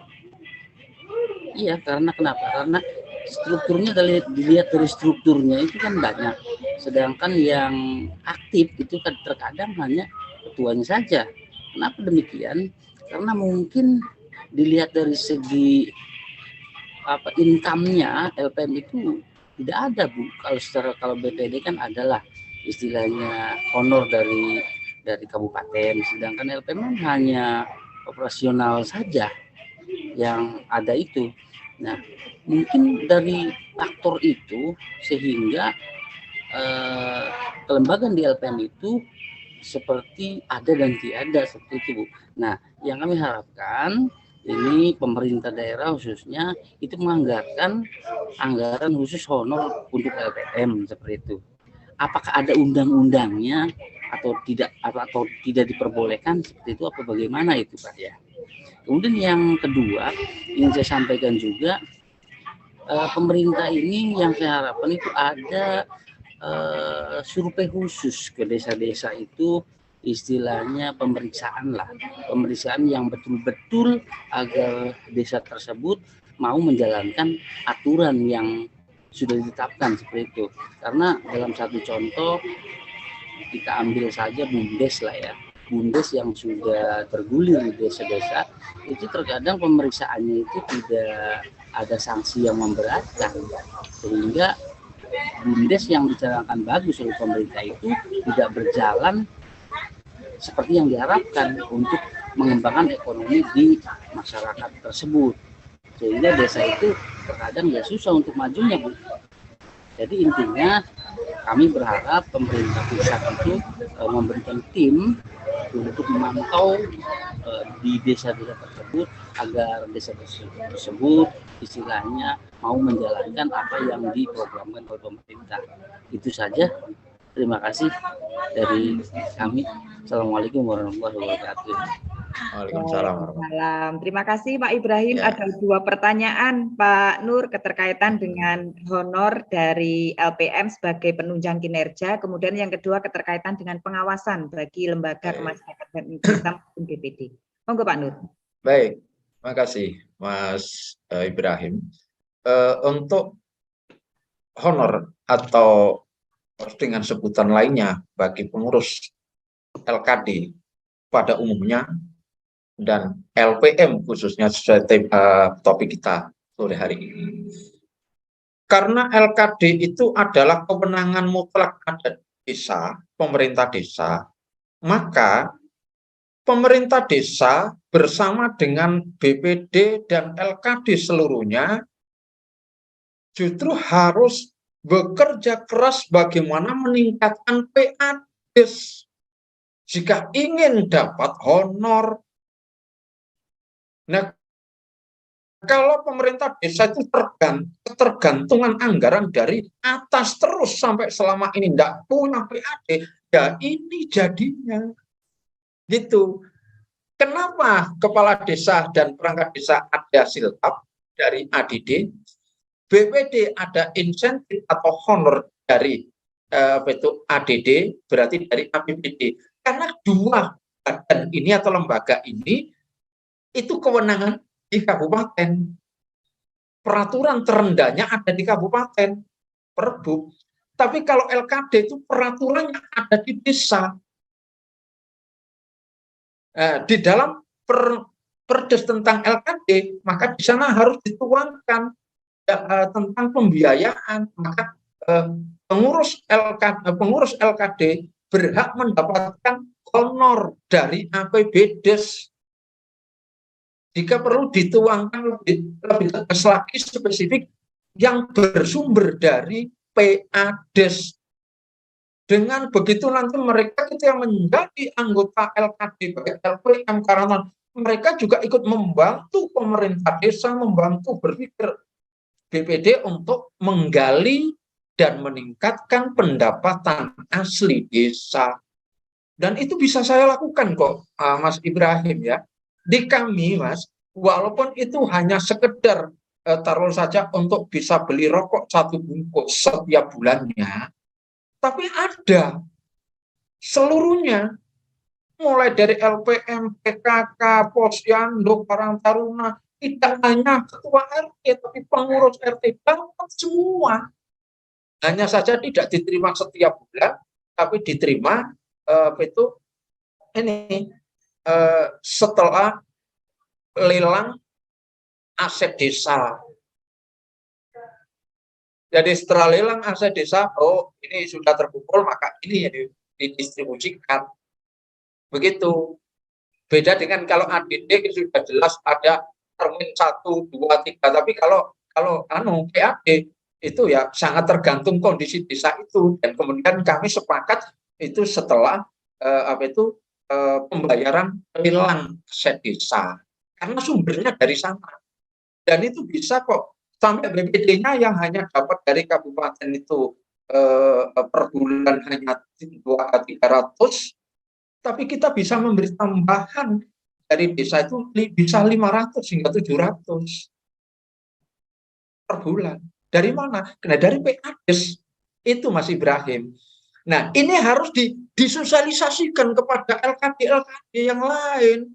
Iya, karena kenapa? Karena strukturnya dilihat dari strukturnya itu kan banyak. Sedangkan yang aktif itu kan terkadang hanya ketuanya saja. Kenapa demikian? Karena mungkin dilihat dari segi income-nya LPM itu tidak ada, Bu. Kalau BPD kan adalah istilahnya honor dari kabupaten, sedangkan LPM hanya operasional saja yang ada itu. Nah, mungkin dari faktor itu sehingga kelembagaan di LPM itu seperti ada dan tiada seperti itu, Bu. Nah, yang kami harapkan ini pemerintah daerah khususnya itu menganggarkan anggaran khusus honor untuk LPM seperti itu. Apakah ada undang-undangnya atau tidak diperbolehkan seperti itu, apa bagaimana itu, Pak ya? Kemudian yang kedua ingin saya sampaikan juga, pemerintah ini yang saya harapkan itu ada survei khusus ke desa-desa itu, istilahnya pemeriksaan yang betul-betul agar desa tersebut mau menjalankan aturan yang sudah ditetapkan seperti itu. Karena dalam satu contoh kita ambil saja BUMDes lah ya, BUMDes yang sudah tergulir di desa-desa itu terkadang pemeriksaannya itu tidak ada sanksi yang memberatkan, sehingga BUMDes yang dijalankan bagus oleh pemerintah itu tidak berjalan seperti yang diharapkan untuk mengembangkan ekonomi di masyarakat tersebut, sehingga desa itu terkadang ya susah untuk majunya, Bu. Jadi intinya kami berharap pemerintah pusat itu memberikan tim untuk memantau di desa-desa tersebut agar desa tersebut istilahnya mau menjalankan apa yang diprogramkan oleh pemerintah. Itu saja. Terima kasih dari kami. Assalamualaikum warahmatullahi wabarakatuh. Waalaikumsalam. Terima kasih Pak Ibrahim. Ya. Ada 2 pertanyaan Pak Nur keterkaitan dengan honor dari LPM sebagai penunjang kinerja. Kemudian yang kedua keterkaitan dengan pengawasan bagi lembaga kemasyarakatan dan integritas BPD. Monggo Pak Nur. Baik, terima kasih Mas Ibrahim. Untuk honor atau dengan sebutan lainnya bagi pengurus LKD pada umumnya dan LPM khususnya sesuai topik kita sore hari ini. Karena LKD itu adalah kewenangan mutlak adat desa, pemerintah desa, maka pemerintah desa bersama dengan BPD dan LKD seluruhnya justru harus bekerja keras bagaimana meningkatkan PADes jika ingin dapat honor. Nah, kalau pemerintah desa itu ketergantungan anggaran dari atas terus sampai selama ini tidak punya PAD, ya ini jadinya. Gitu. Kenapa kepala desa dan perangkat desa ada siltap dari ADD? BPD ada insentif atau honor dari ADD, berarti dari APBD. Karena 2 badan ini atau lembaga ini itu kewenangan di kabupaten. Peraturan terendahnya ada di kabupaten, Perbup. Tapi kalau LKD itu peraturannya ada di desa. Di dalam perdes tentang LKD, maka di sana harus dituangkan tentang pembiayaan, maka pengurus LKD berhak mendapatkan honor dari APBDes. Jika perlu dituangkan lebih tegas lagi spesifik yang bersumber dari PADes. Dengan begitu nanti mereka itu yang menjadi anggota LKD baik LPM, karena mereka juga ikut membantu pemerintah desa, membantu berpikir BPD untuk menggali dan meningkatkan pendapatan asli desa. Dan itu bisa saya lakukan kok, Mas Ibrahim ya. Di kami, Mas, walaupun itu hanya sekedar taruh saja untuk bisa beli rokok 1 bungkus setiap bulannya, tapi ada seluruhnya, mulai dari LPM, PKK, Posyandu, Karang Taruna, tidak hanya ketua RT, tapi pengurus RT dapat semua. Hanya saja tidak diterima setiap bulan, tapi diterima setelah lelang aset desa. Jadi setelah lelang aset desa, oh ini sudah terkumpul, maka ini yang didistribusikan. Begitu. Beda dengan kalau ADD sudah jelas ada termin 1, 2, 3. Tapi kalau PAD itu ya sangat tergantung kondisi desa itu. Dan kemudian kami sepakat itu setelah pembayaran lelang aset desa. Karena sumbernya dari sana. Dan itu bisa kok sampai BPD-nya yang hanya dapat dari kabupaten itu per bulan hanya 300, tapi kita bisa memberi tambahan dari desa itu bisa 500 hingga 700 per bulan. Dari mana? Nah, dari PADES itu, Mas Ibrahim. Nah, ini harus disosialisasikan kepada LKD yang lain.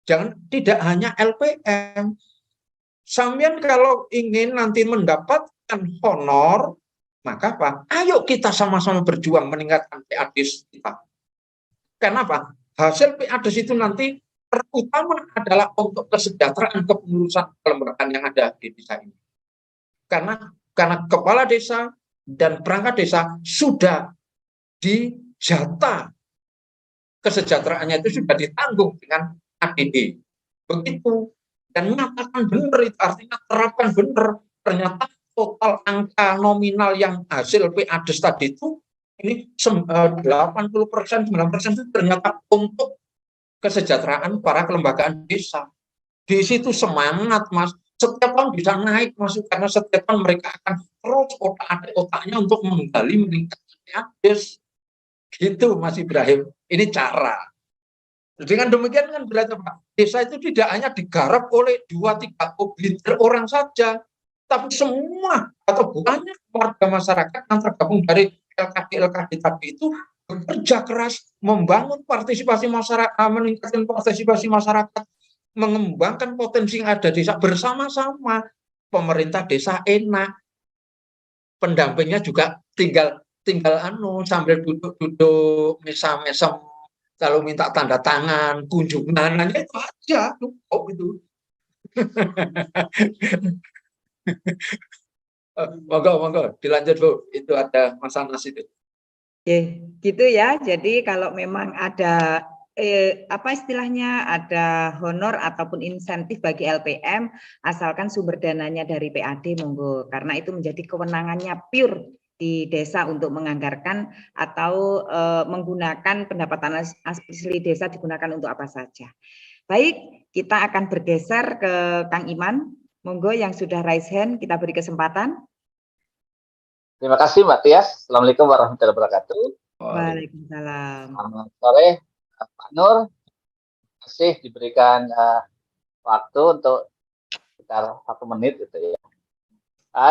Jangan tidak hanya LPM. Sampean kalau ingin nanti mendapatkan honor, maka apa? Ayo kita sama-sama berjuang meningkatkan PADES kita. Kenapa? Hasil PADES itu nanti terutama adalah untuk kesejahteraan kepengurusan kelembagaan yang ada di desa ini. Karena kepala desa dan perangkat desa sudah dijata, kesejahteraannya itu sudah ditanggung dengan ADD. Begitu. Dan nyatakan benar, itu artinya terapkan benar. Ternyata total angka nominal yang hasil PADES tadi itu ini 80%, 9% itu ternyata untuk kesejahteraan para kelembagaan desa. Di situ semangat, Mas. Setiap tahun bisa naik, Mas, karena setiap tahun mereka akan terus otaknya untuk menggali meningkatkan PADES. Gitu, Mas Ibrahim. Ini cara. Dengan demikian kan berarti apa? Desa itu tidak hanya digarap oleh 2-3 oblitir orang saja, tapi semua atau banyak warga masyarakat yang tergabung dari LKD tadi itu bekerja keras membangun partisipasi masyarakat, meningkatkan partisipasi masyarakat, mengembangkan potensi yang ada desa bersama-sama. Pemerintah desa enak, pendampingnya juga tinggal sambil duduk-duduk mesam-mesam, kalau minta tanda tangan, kunjungan, hanya itu aja, cukup itu. Monggo, dilanjut Bu. Itu ada Mas Anas itu. Gitu ya. Jadi kalau memang ada apa istilahnya, ada honor ataupun insentif bagi LPM, asalkan sumber dananya dari PAD, monggo. Karena itu menjadi kewenangannya pure di desa untuk menganggarkan atau menggunakan pendapatan asli desa digunakan untuk apa saja. Baik, kita akan bergeser ke Kang Iman. Monggo yang sudah raise hand, kita beri kesempatan. Terima kasih Mbak Tias. Assalamualaikum warahmatullahi wabarakatuh. Waalaikumsalam. Selamat sore Pak Nur. Terima kasih diberikan waktu untuk sekitar 1 menit gitu ya.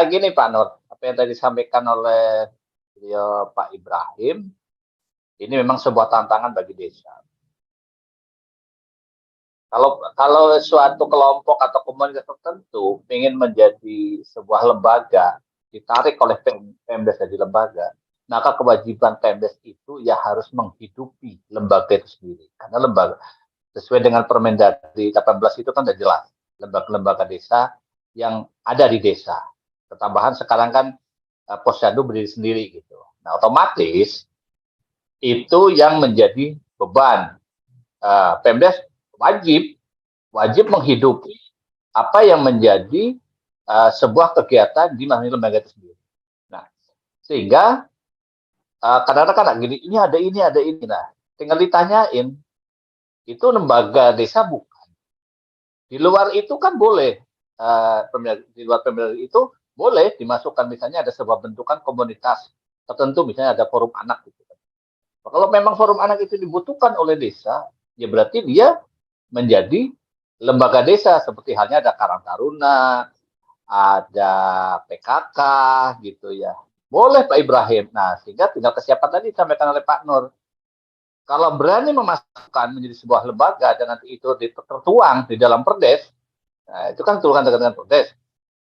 Gini Pak Nur, apa yang tadi disampaikan oleh beliau Pak Ibrahim, ini memang sebuah tantangan bagi desa. Kalau suatu kelompok atau komunitas tertentu ingin menjadi sebuah lembaga, ditarik oleh Pemdes jadi lembaga, maka kewajiban Pemdes itu ya harus menghidupi lembaga itu sendiri. Karena lembaga sesuai dengan Permendagri 18 itu kan sudah jelas, lembaga-lembaga desa yang ada di desa. Ketambahan sekarang kan Posyandu berdiri sendiri gitu. Nah, otomatis itu yang menjadi beban. Pemdes wajib menghidupi apa yang menjadi sebuah kegiatan di masing-masing lembaga itu sendiri. Nah, sehingga kadang-kadang gini, ini ada ini. Nah, tinggal ditanyain, itu lembaga desa bukan. Di luar itu kan boleh, di luar Pemda itu boleh dimasukkan, misalnya ada sebuah bentukan komunitas tertentu, misalnya ada forum anak gitu. Nah, kalau memang forum anak itu dibutuhkan oleh desa, ya berarti dia menjadi lembaga desa, seperti halnya ada Karang Taruna, ada PKK gitu ya. Boleh Pak Ibrahim. Nah, sehingga tinggal kesiapan tadi disampaikan oleh Pak Nur. Kalau berani memasukkan menjadi sebuah lembaga dan nanti itu tertuang di dalam perdes, nah, itu kan turunan dengan perdes.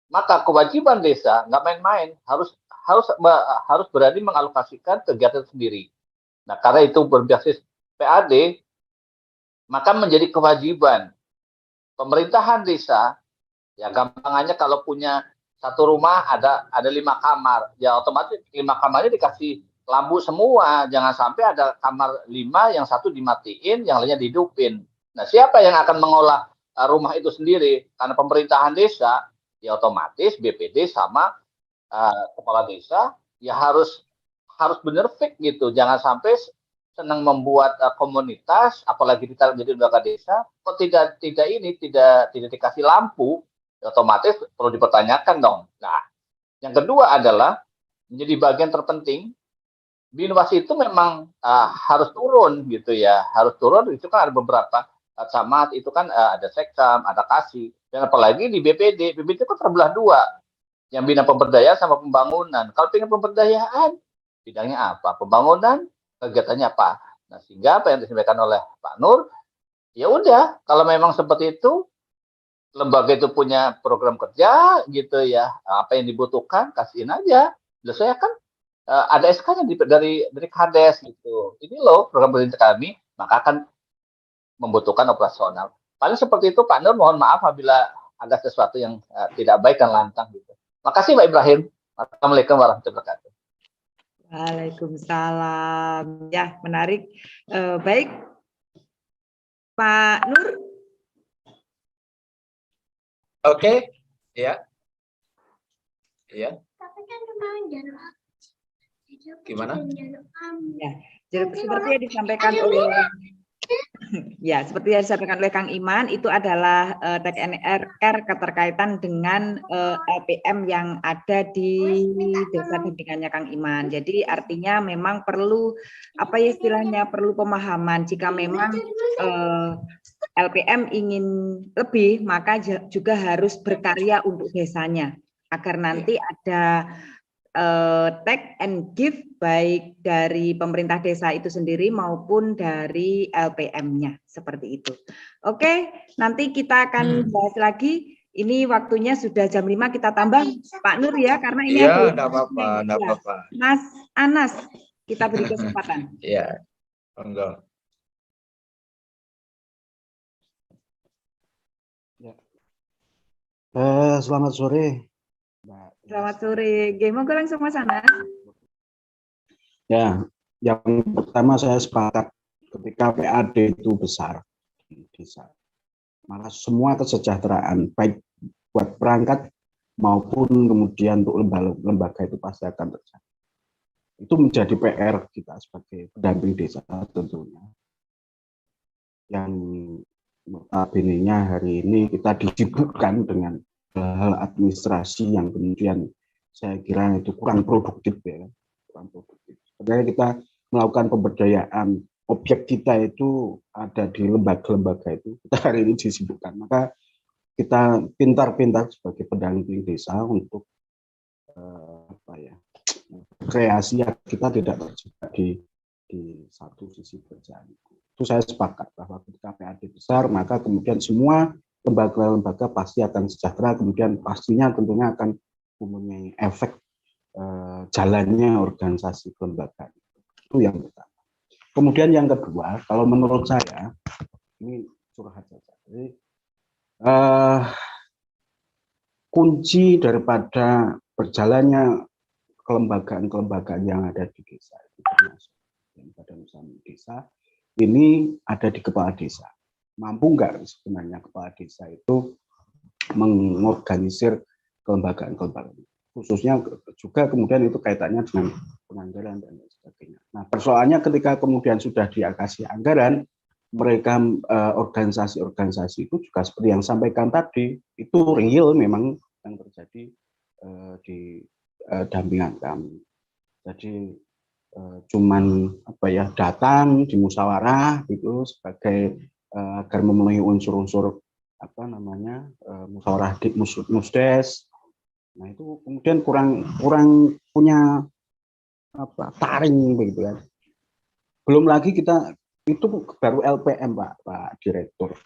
Maka kewajiban desa nggak main-main, harus berani mengalokasikan kegiatan sendiri. Nah, karena itu berbasis PAD, maka menjadi kewajiban pemerintahan desa. Ya gampangannya kalau punya satu rumah ada 5 kamar, ya otomatis 5 kamarnya dikasih lampu semua. Jangan sampai ada kamar 5 yang satu dimatiin, yang lainnya dihidupin. Nah, siapa yang akan mengolah rumah itu sendiri? Karena pemerintahan desa, ya otomatis BPD sama kepala desa ya harus benar fix gitu. Jangan sampai senang membuat komunitas, apalagi kita menjadi lembaga desa, kok tidak dikasih lampu, ya otomatis perlu dipertanyakan dong. Nah, yang kedua adalah menjadi bagian terpenting. Inovasi itu memang harus turun gitu ya, harus turun. Itu kan ada beberapa camat, itu kan ada Seksam, ada Kasih, dan apalagi di BPD itu kan terbelah dua, yang bidang pemberdayaan sama pembangunan. Kalau pengen pemberdayaan, bidangnya apa? Pembangunan, kegiatannya apa? Nah, sehingga apa yang disampaikan oleh Pak Nur, ya udah, kalau memang seperti itu, lembaga itu punya program kerja gitu ya, apa yang dibutuhkan kasihin aja. Loh, saya kan ada SK-nya dari Kades gitu. Ini loh program pemerintah kami, maka akan membutuhkan operasional. Paling seperti itu Pak Nur, mohon maaf apabila ada sesuatu yang tidak baik dan lantang gitu. Makasih Pak Ibrahim. Assalamualaikum warahmatullahi wabarakatuh. Waalaikumsalam. Ya, menarik. Baik, Pak Nur. Oke, ya. Ya. Gimana? Ya, seperti yang disampaikan oleh seperti yang disampaikan oleh Kang Iman, itu adalah TKNRR keterkaitan dengan LPM yang ada di desa bimbingannya Kang Iman. Jadi artinya memang perlu istilahnya perlu pemahaman jika memang LPM ingin lebih, maka juga harus berkarya untuk desanya agar nanti ada take and give baik dari pemerintah desa itu sendiri maupun dari LPM-nya, seperti itu. Oke, nanti kita akan bahas lagi. Ini waktunya sudah jam 5, kita tambah Pak Nur ya, karena ini enggak apa-apa. Mas Anas, kita beri kesempatan. Iya, enggak. Selamat sore. Selamat sore. Mau langsung Mas Anas. Ya, yang pertama saya sepakat ketika PAD itu besar di desa, maka semua kesejahteraan baik buat perangkat maupun kemudian untuk lembaga itu pasti akan terjadi. Itu menjadi PR kita sebagai pendamping desa tentunya. Yang notabene-nya hari ini kita disibukkan dengan hal administrasi yang kemudian saya kira itu kurang produktif ya, kurang produktif. Sebenarnya kita melakukan pemberdayaan, objek kita itu ada di lembaga-lembaga itu, kita hari ini disibukkan. Maka kita pintar-pintar sebagai pendamping desa untuk kreasi kita tidak terjebak di satu sisi kerjaan. Itu saya sepakat bahwa ketika PAD besar, maka kemudian semua lembaga-lembaga pasti akan sejahtera, kemudian pastinya tentunya akan mempunyai efek jalannya organisasi kelembagaan. Itu yang pertama. Kemudian yang kedua, kalau menurut saya, ini curhat saja. Jadi, kunci daripada berjalannya kelembagaan yang ada di desa, itu termasuk badan usaha desa, ini ada di kepala desa. Mampu nggak sebenarnya kepala desa itu mengorganisir kelembagaan, khususnya juga kemudian itu kaitannya dengan penganggaran dan lain sebagainya. Nah, persoalannya ketika kemudian sudah dikasih anggaran, mereka organisasi-organisasi itu juga seperti yang sampaikan tadi, itu real memang yang terjadi di dampingan kami. Jadi cuman datang di musyawarah gitu sebagai agar memenuhi unsur-unsur musyawarah musdes, Nah itu kemudian kurang punya taring begitu kan. Belum lagi kita itu baru LPM Pak Direktur.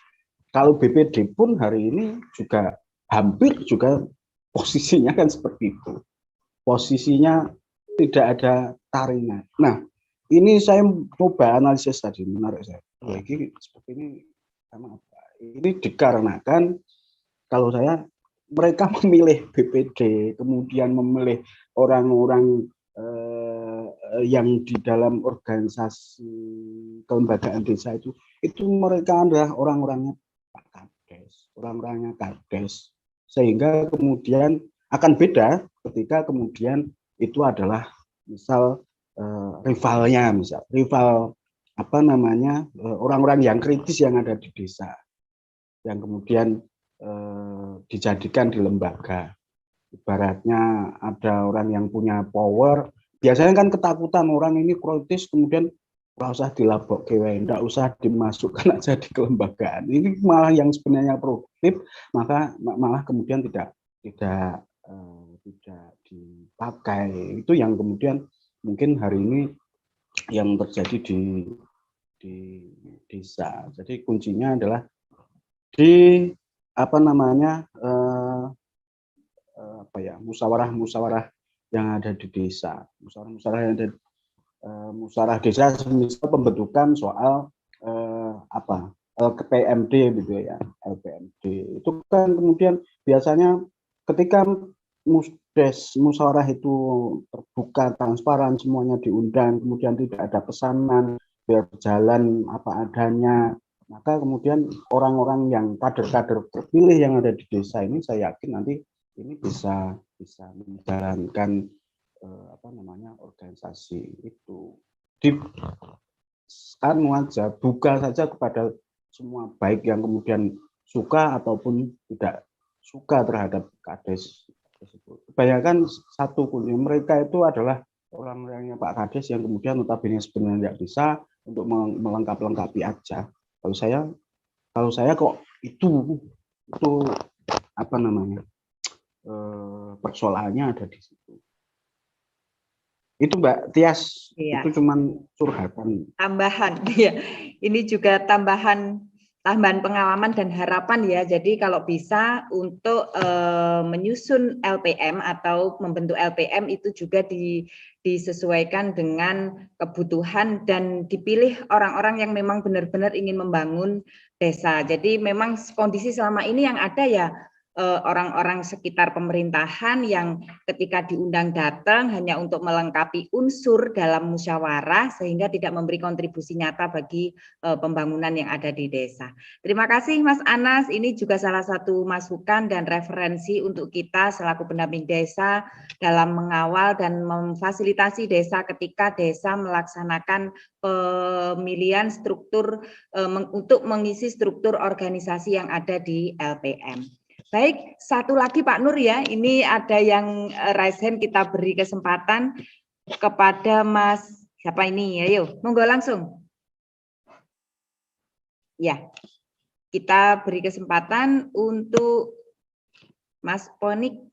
Kalau BPD pun hari ini juga hampir juga posisinya kan seperti itu. Posisinya tidak ada taringan. Nah, ini saya coba analisis tadi, menarik saya. Lagi seperti ini karena apa? Ini dikarenakan kalau saya mereka memilih BPD, kemudian memilih orang-orang yang di dalam organisasi kelembagaan desa itu mereka adalah orang-orangnya Pak Kades, orang-orangnya Kades, sehingga kemudian akan beda ketika kemudian itu adalah misal rivalnya, misal rival apa namanya orang-orang yang kritis yang ada di desa, yang kemudian dijadikan di lembaga. Ibaratnya ada orang yang punya power, biasanya kan ketakutan orang ini kritis, kemudian nggak usah dilabok kewe, nggak usah dimasukkan aja di kelembagaan. Ini malah yang sebenarnya produktif, maka malah kemudian tidak dipakai. Itu yang kemudian mungkin hari ini yang terjadi di desa. Jadi kuncinya adalah di apa namanya musyawarah yang ada di desa, musyawarah yang ada musyawarah desa, misal pembentukan soal PMD gitu ya, LPMD itu kan kemudian biasanya ketika musyawarah itu terbuka, transparan, semuanya diundang, kemudian tidak ada pesanan, biar berjalan apa adanya, maka kemudian orang-orang yang kader-kader terpilih yang ada di desa ini saya yakin nanti ini bisa menjalankan organisasi itu di aja buka saja kepada semua, baik yang kemudian suka ataupun tidak suka terhadap Kades tersebut. Kebanyakan satu kunci mereka itu adalah orang-orangnya Pak Kades yang kemudian notabene sebenarnya tidak bisa untuk melengkapi aja. Kalau saya kok itu apa namanya persoalannya ada di situ. Itu Mbak Tias, iya. Itu cuman curhatan. Tambahan, ya. Ini juga tambahan pengalaman dan harapan ya. Jadi kalau bisa untuk menyusun LPM atau membentuk LPM itu juga disesuaikan dengan kebutuhan dan dipilih orang-orang yang memang benar-benar ingin membangun desa. Jadi memang kondisi selama ini yang ada ya orang-orang sekitar pemerintahan yang ketika diundang datang hanya untuk melengkapi unsur dalam musyawarah sehingga tidak memberi kontribusi nyata bagi pembangunan yang ada di desa. Terima kasih Mas Anas, ini juga salah satu masukan dan referensi untuk kita selaku pendamping desa dalam mengawal dan memfasilitasi desa ketika desa melaksanakan pemilihan struktur untuk mengisi struktur organisasi yang ada di LPM. Baik, satu lagi Pak Nur ya, ini ada yang raise hand, kita beri kesempatan kepada Mas, siapa ini? Ayo, monggo langsung. Ya, kita beri kesempatan untuk Mas Ponik.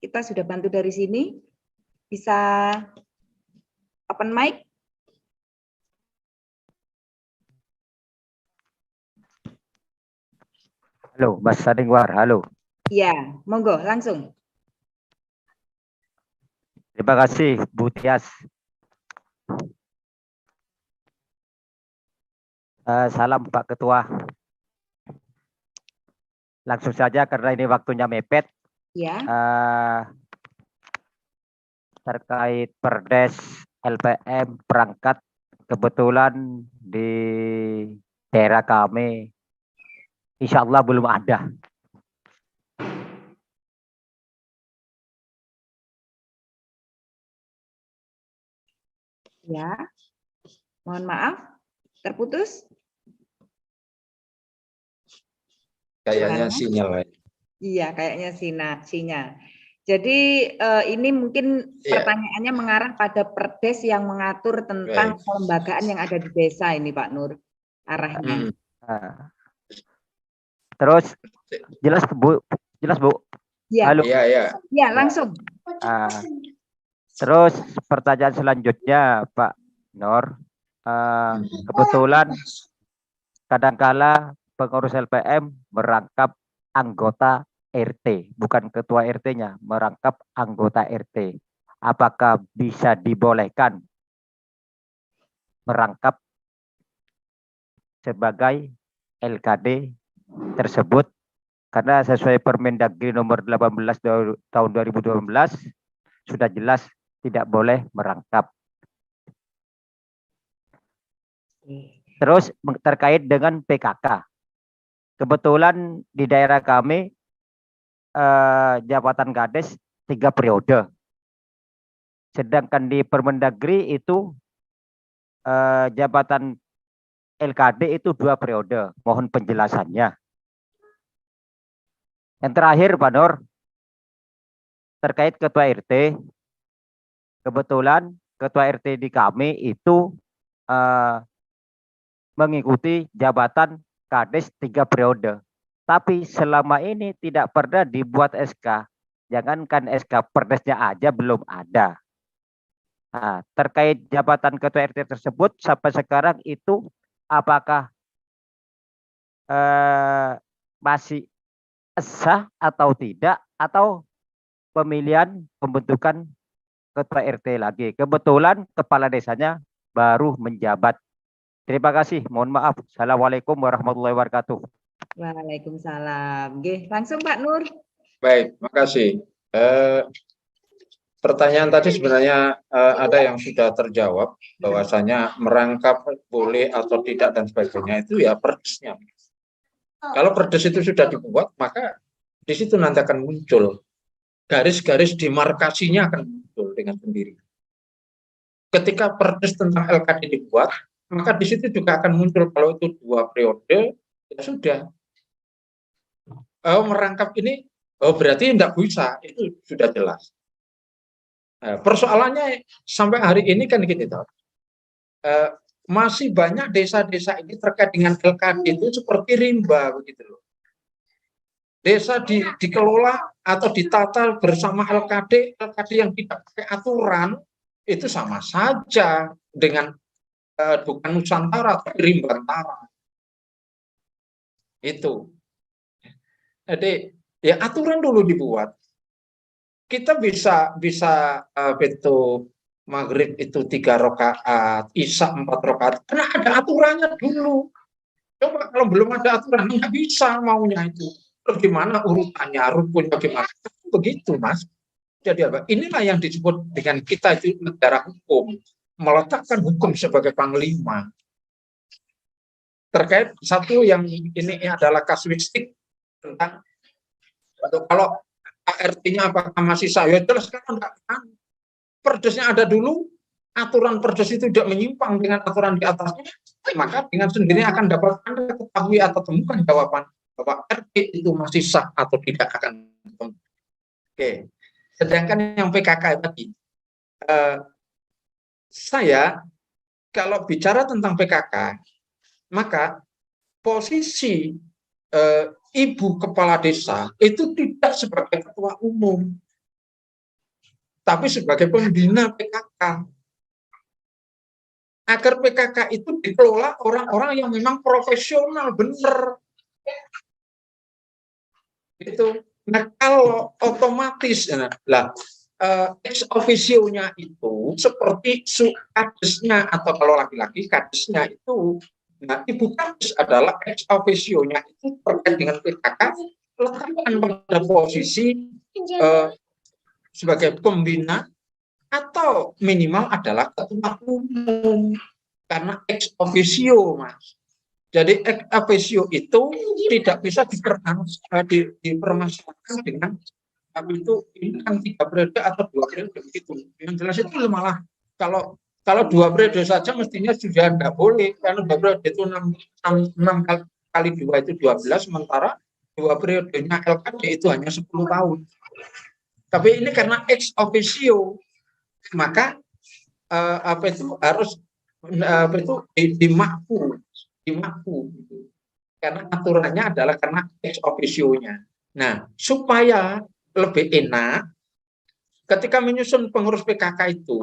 Kita sudah bantu dari sini, bisa open mic. Halo, Mas Saningwar, halo. Iya, monggo langsung. Terima kasih, Bu Tias. Salam Pak Ketua. Langsung saja karena ini waktunya mepet. Ya. Terkait Perdes LPM perangkat, kebetulan di daerah kami insya Allah belum ada. Ya, mohon maaf, terputus. Kayaknya sinyal. Iya, kayaknya sinyal. Jadi ini mungkin pertanyaannya mengarah pada perdes yang mengatur tentang kelembagaan yang ada di desa ini Pak Nur, arahnya. Terus jelas Bu, Ya, Halo. Iya, iya. ya langsung. Terus pertanyaan selanjutnya, Pak Nur. Kebetulan kadangkala pengurus LPM merangkap anggota RT, bukan ketua RT-nya, merangkap anggota RT. Apakah bisa dibolehkan merangkap sebagai LKD tersebut? Karena sesuai Permendagri nomor 18 tahun 2012 sudah jelas tidak boleh merangkap. Terus terkait dengan PKK. Kebetulan di daerah kami jabatan Kades 3 periode. Sedangkan di Permendagri itu jabatan LKD itu 2 periode. Mohon penjelasannya. Yang terakhir, Pak Nur, terkait ketua RT. Kebetulan ketua RT di kami itu mengikuti jabatan Kades 3 periode. Tapi selama ini tidak pernah dibuat SK. Jangankan SK, perdesnya aja belum ada. Nah, terkait jabatan ketua RT tersebut sampai sekarang itu apakah masih sah atau tidak, atau pemilihan pembentukan ketua RT lagi. Kebetulan kepala desanya baru menjabat. Terima kasih. Mohon maaf. Assalamualaikum warahmatullahi wabarakatuh. Waalaikumsalam. Oke, langsung Pak Nur. Baik, makasih. Pertanyaan tadi sebenarnya ada yang sudah terjawab, bahwasanya merangkap boleh atau tidak dan sebagainya itu ya perdesnya. Kalau perdes itu sudah dibuat, maka di situ nanti akan muncul garis-garis demarkasinya, akan muncul dengan sendiri. Ketika perdes tentang LKD dibuat, maka di situ juga akan muncul kalau itu 2 periode, ya sudah. Merangkap ini, berarti tidak bisa, itu sudah jelas. Persoalannya sampai hari ini kan gitu, masih banyak desa-desa ini terkait dengan LKD itu seperti rimba begitu loh. Desa dikelola atau ditata bersama LKD yang tidak pakai aturan itu sama saja dengan bukan Nusantara tapi Rimbantara. Itu. Jadi ya aturan dulu dibuat. Kita bisa betul Maghrib itu 3 rakaat, Isya 4 rakaat, karena ada aturannya dulu. Coba kalau belum ada aturan nggak bisa maunya itu. Bagaimana urutannya, rukunnya bagaimana? Begitu, Mas. Jadi apa? Inilah yang disebut dengan kita itu negara hukum, meletakkan hukum sebagai panglima. Terkait satu yang ini adalah kasuistik tentang kalau ART-nya apakah masih sah? Ya jelas kan enggak. Perdesnya ada dulu, aturan perdes itu tidak menyimpang dengan aturan di atasnya, maka dengan sendirinya akan dapat Anda ketahui atau temukan jawaban bahwa RT itu masih sah atau tidak akan. Oke. Sedangkan yang PKK tadi, saya kalau bicara tentang PKK, maka posisi ibu kepala desa itu tidak sebagai ketua umum, tapi sebagai pembina PKK. Agar PKK itu dikelola orang-orang yang memang profesional, benar. Itu. Nah, kalau otomatis, ex officio-nya itu seperti kadesnya, atau kalau laki-laki kadesnya itu, nah ibu kades adalah ex officio-nya itu terkait dengan PKK, letakkan pada posisi sebagai pembina atau minimal adalah ketua umum, karena ex officio, Mas. Jadi ex officio itu tidak bisa dipermasalahkan dengan itu ini kan 3 periode atau 2 periode begitu. Yang jelas itu malah kalau 2 periode saja mestinya sudah tidak boleh, karena 2 periode itu 6 kali 2 itu 12, sementara 2 periodenya LKD itu hanya 10 tahun. Tapi ini karena ex officio, maka harus dimakfu gitu. Karena aturannya adalah karena ex officio-nya. Nah, supaya lebih enak ketika menyusun pengurus PKK itu,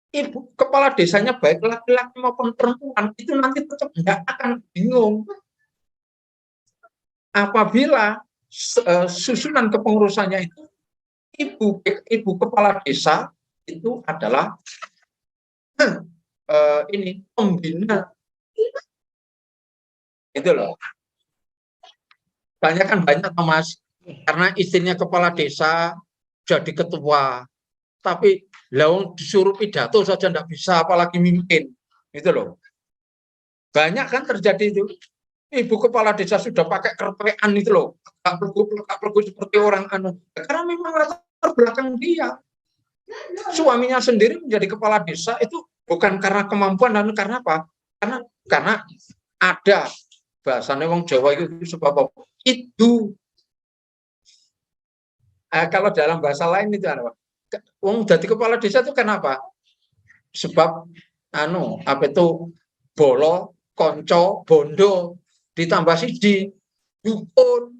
ibu kepala desanya baik laki-laki maupun perempuan itu nanti tetap nggak akan bingung apabila susunan kepengurusannya itu ibu kepala desa itu adalah ini pembina, itu loh. Banyak Mas, karena istrinya kepala desa jadi ketua, tapi laung disuruh pidato saja tidak bisa, apalagi mimpin, itu loh. Banyak kan terjadi itu. Ibu kepala desa sudah pakai kerpean itu loh, gak perlu seperti orang karena memang latar belakang dia. Suaminya sendiri menjadi kepala desa itu bukan karena kemampuan, dan karena apa? Karena ada bahasanya wong Jawa itu sebab itu. Kalau dalam bahasa lain itu apa? Wong jadi kepala desa itu kenapa? Sebab apa itu bolo, konco, bondo ditambah siji dukun,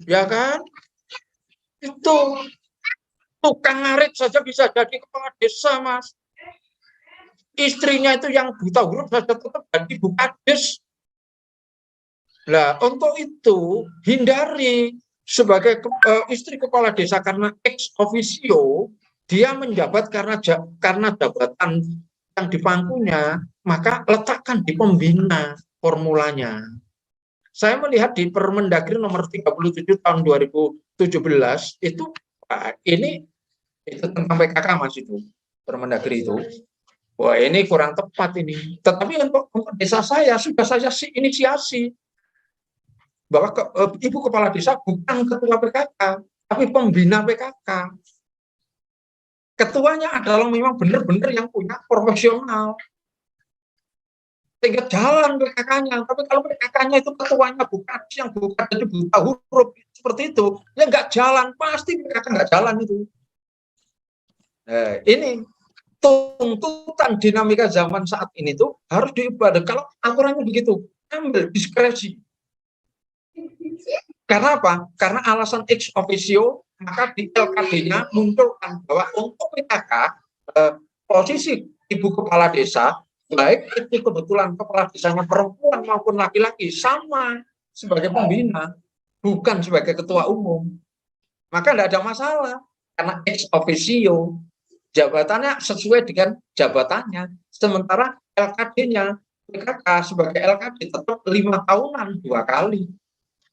ya kan? Itu tukang ngarit saja bisa jadi kepala desa, Mas. Istrinya itu yang buta huruf saja tetap jadi bukades. Nah, untuk itu hindari sebagai istri kepala desa karena ex officio dia menjabat karena jabatan yang dipangkunya, maka letakkan di pembina formulanya. Saya melihat di Permendagri nomor 37 tahun 2017 itu ini itu tentang PKK, Mas, itu Permendagri itu. Wah, ini kurang tepat ini. Tetapi untuk desa saya sudah saya inisiasi bahwa ibu kepala desa bukan ketua PKK, tapi pembina PKK. Ketuanya adalah memang benar-benar yang punya profesional. Sehingga jalan PKK-nya. Tapi kalau PKK-nya itu ketuanya bukan yang bukan jadi buta huruf seperti itu, ya nggak jalan, pasti PKK nggak jalan itu. Ini tuntutan dinamika zaman saat ini tuh harus diubah. Kalau aturannya begitu, ambil diskresi. Karena apa? Karena alasan ex officio, maka di LKD-nya munculkan bahwa untuk PKK posisi ibu kepala desa, baik itu kebetulan kepala desanya perempuan maupun laki-laki, sama sebagai pembina, bukan sebagai ketua umum. Maka tidak ada masalah, karena ex officio, jabatannya sesuai dengan jabatannya. Sementara LKD-nya, PKK sebagai LKD tetap 5 tahunan 2 kali.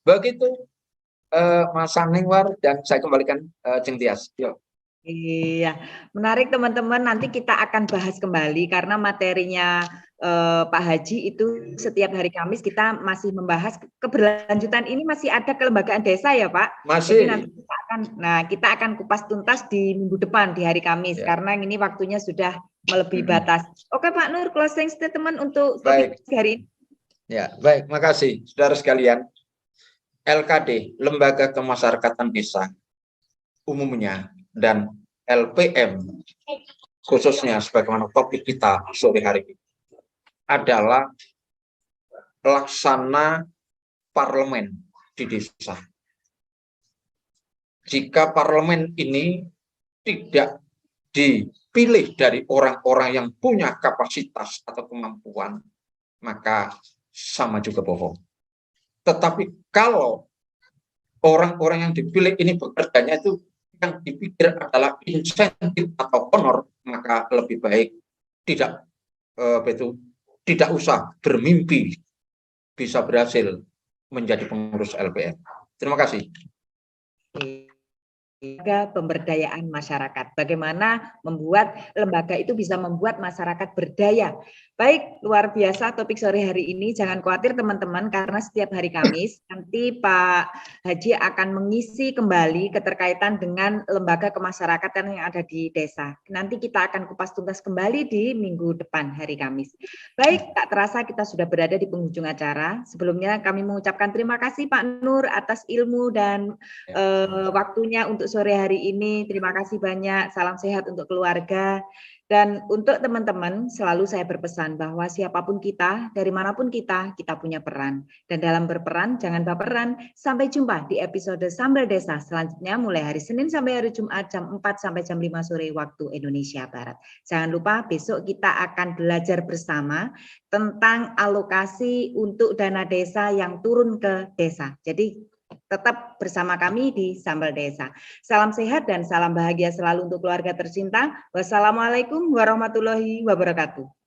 Begitu, Mas Saningwar, dan saya kembalikan Jeng Tias. Yuk. Iya, menarik teman-teman. Nanti kita akan bahas kembali karena materinya Pak Haji itu setiap hari Kamis kita masih membahas keberlanjutan ini, masih ada kelembagaan desa ya Pak? Masih. Jadi nanti kita akan kupas tuntas di minggu depan di hari Kamis ya. Karena ini waktunya sudah melebihi batas. Oke Pak Nur, closing statement untuk topik hari ini. Ya, baik, makasih saudara sekalian. LKD, Lembaga Kemasyarakatan Desa umumnya, dan LPM khususnya sebagaimana topik kita sore hari ini adalah pelaksana parlemen di desa. Jika parlemen ini tidak dipilih dari orang-orang yang punya kapasitas atau kemampuan, maka sama juga bohong. Tetapi kalau orang-orang yang dipilih ini bekerjanya itu yang dipikir adalah insentif atau honor, maka lebih baik tidak usah bermimpi bisa berhasil menjadi pengurus LPM. Terima kasih. Pemberdayaan masyarakat. Bagaimana membuat lembaga itu bisa membuat masyarakat berdaya. Baik, luar biasa topik sore hari ini. Jangan khawatir teman-teman, karena setiap hari Kamis nanti Pak Haji akan mengisi kembali keterkaitan dengan lembaga kemasyarakatan yang ada di desa. Nanti kita akan kupas tuntas kembali di minggu depan hari Kamis. Baik, tak terasa kita sudah berada di penghujung acara. Sebelumnya kami mengucapkan terima kasih Pak Nur atas ilmu dan waktunya untuk sore hari ini. Terima kasih banyak. Salam sehat untuk keluarga. Dan untuk teman-teman, selalu saya berpesan bahwa siapapun kita, dari manapun kita punya peran. Dan dalam berperan, jangan baperan. Sampai jumpa di episode Sambal Desa selanjutnya mulai hari Senin sampai hari Jumat jam 4 sampai jam 5 sore waktu Indonesia Barat. Jangan lupa besok kita akan belajar bersama tentang alokasi untuk dana desa yang turun ke desa. Jadi tetap bersama kami di Sambal Desa. Salam sehat dan salam bahagia selalu untuk keluarga tercinta. Wassalamualaikum warahmatullahi wabarakatuh.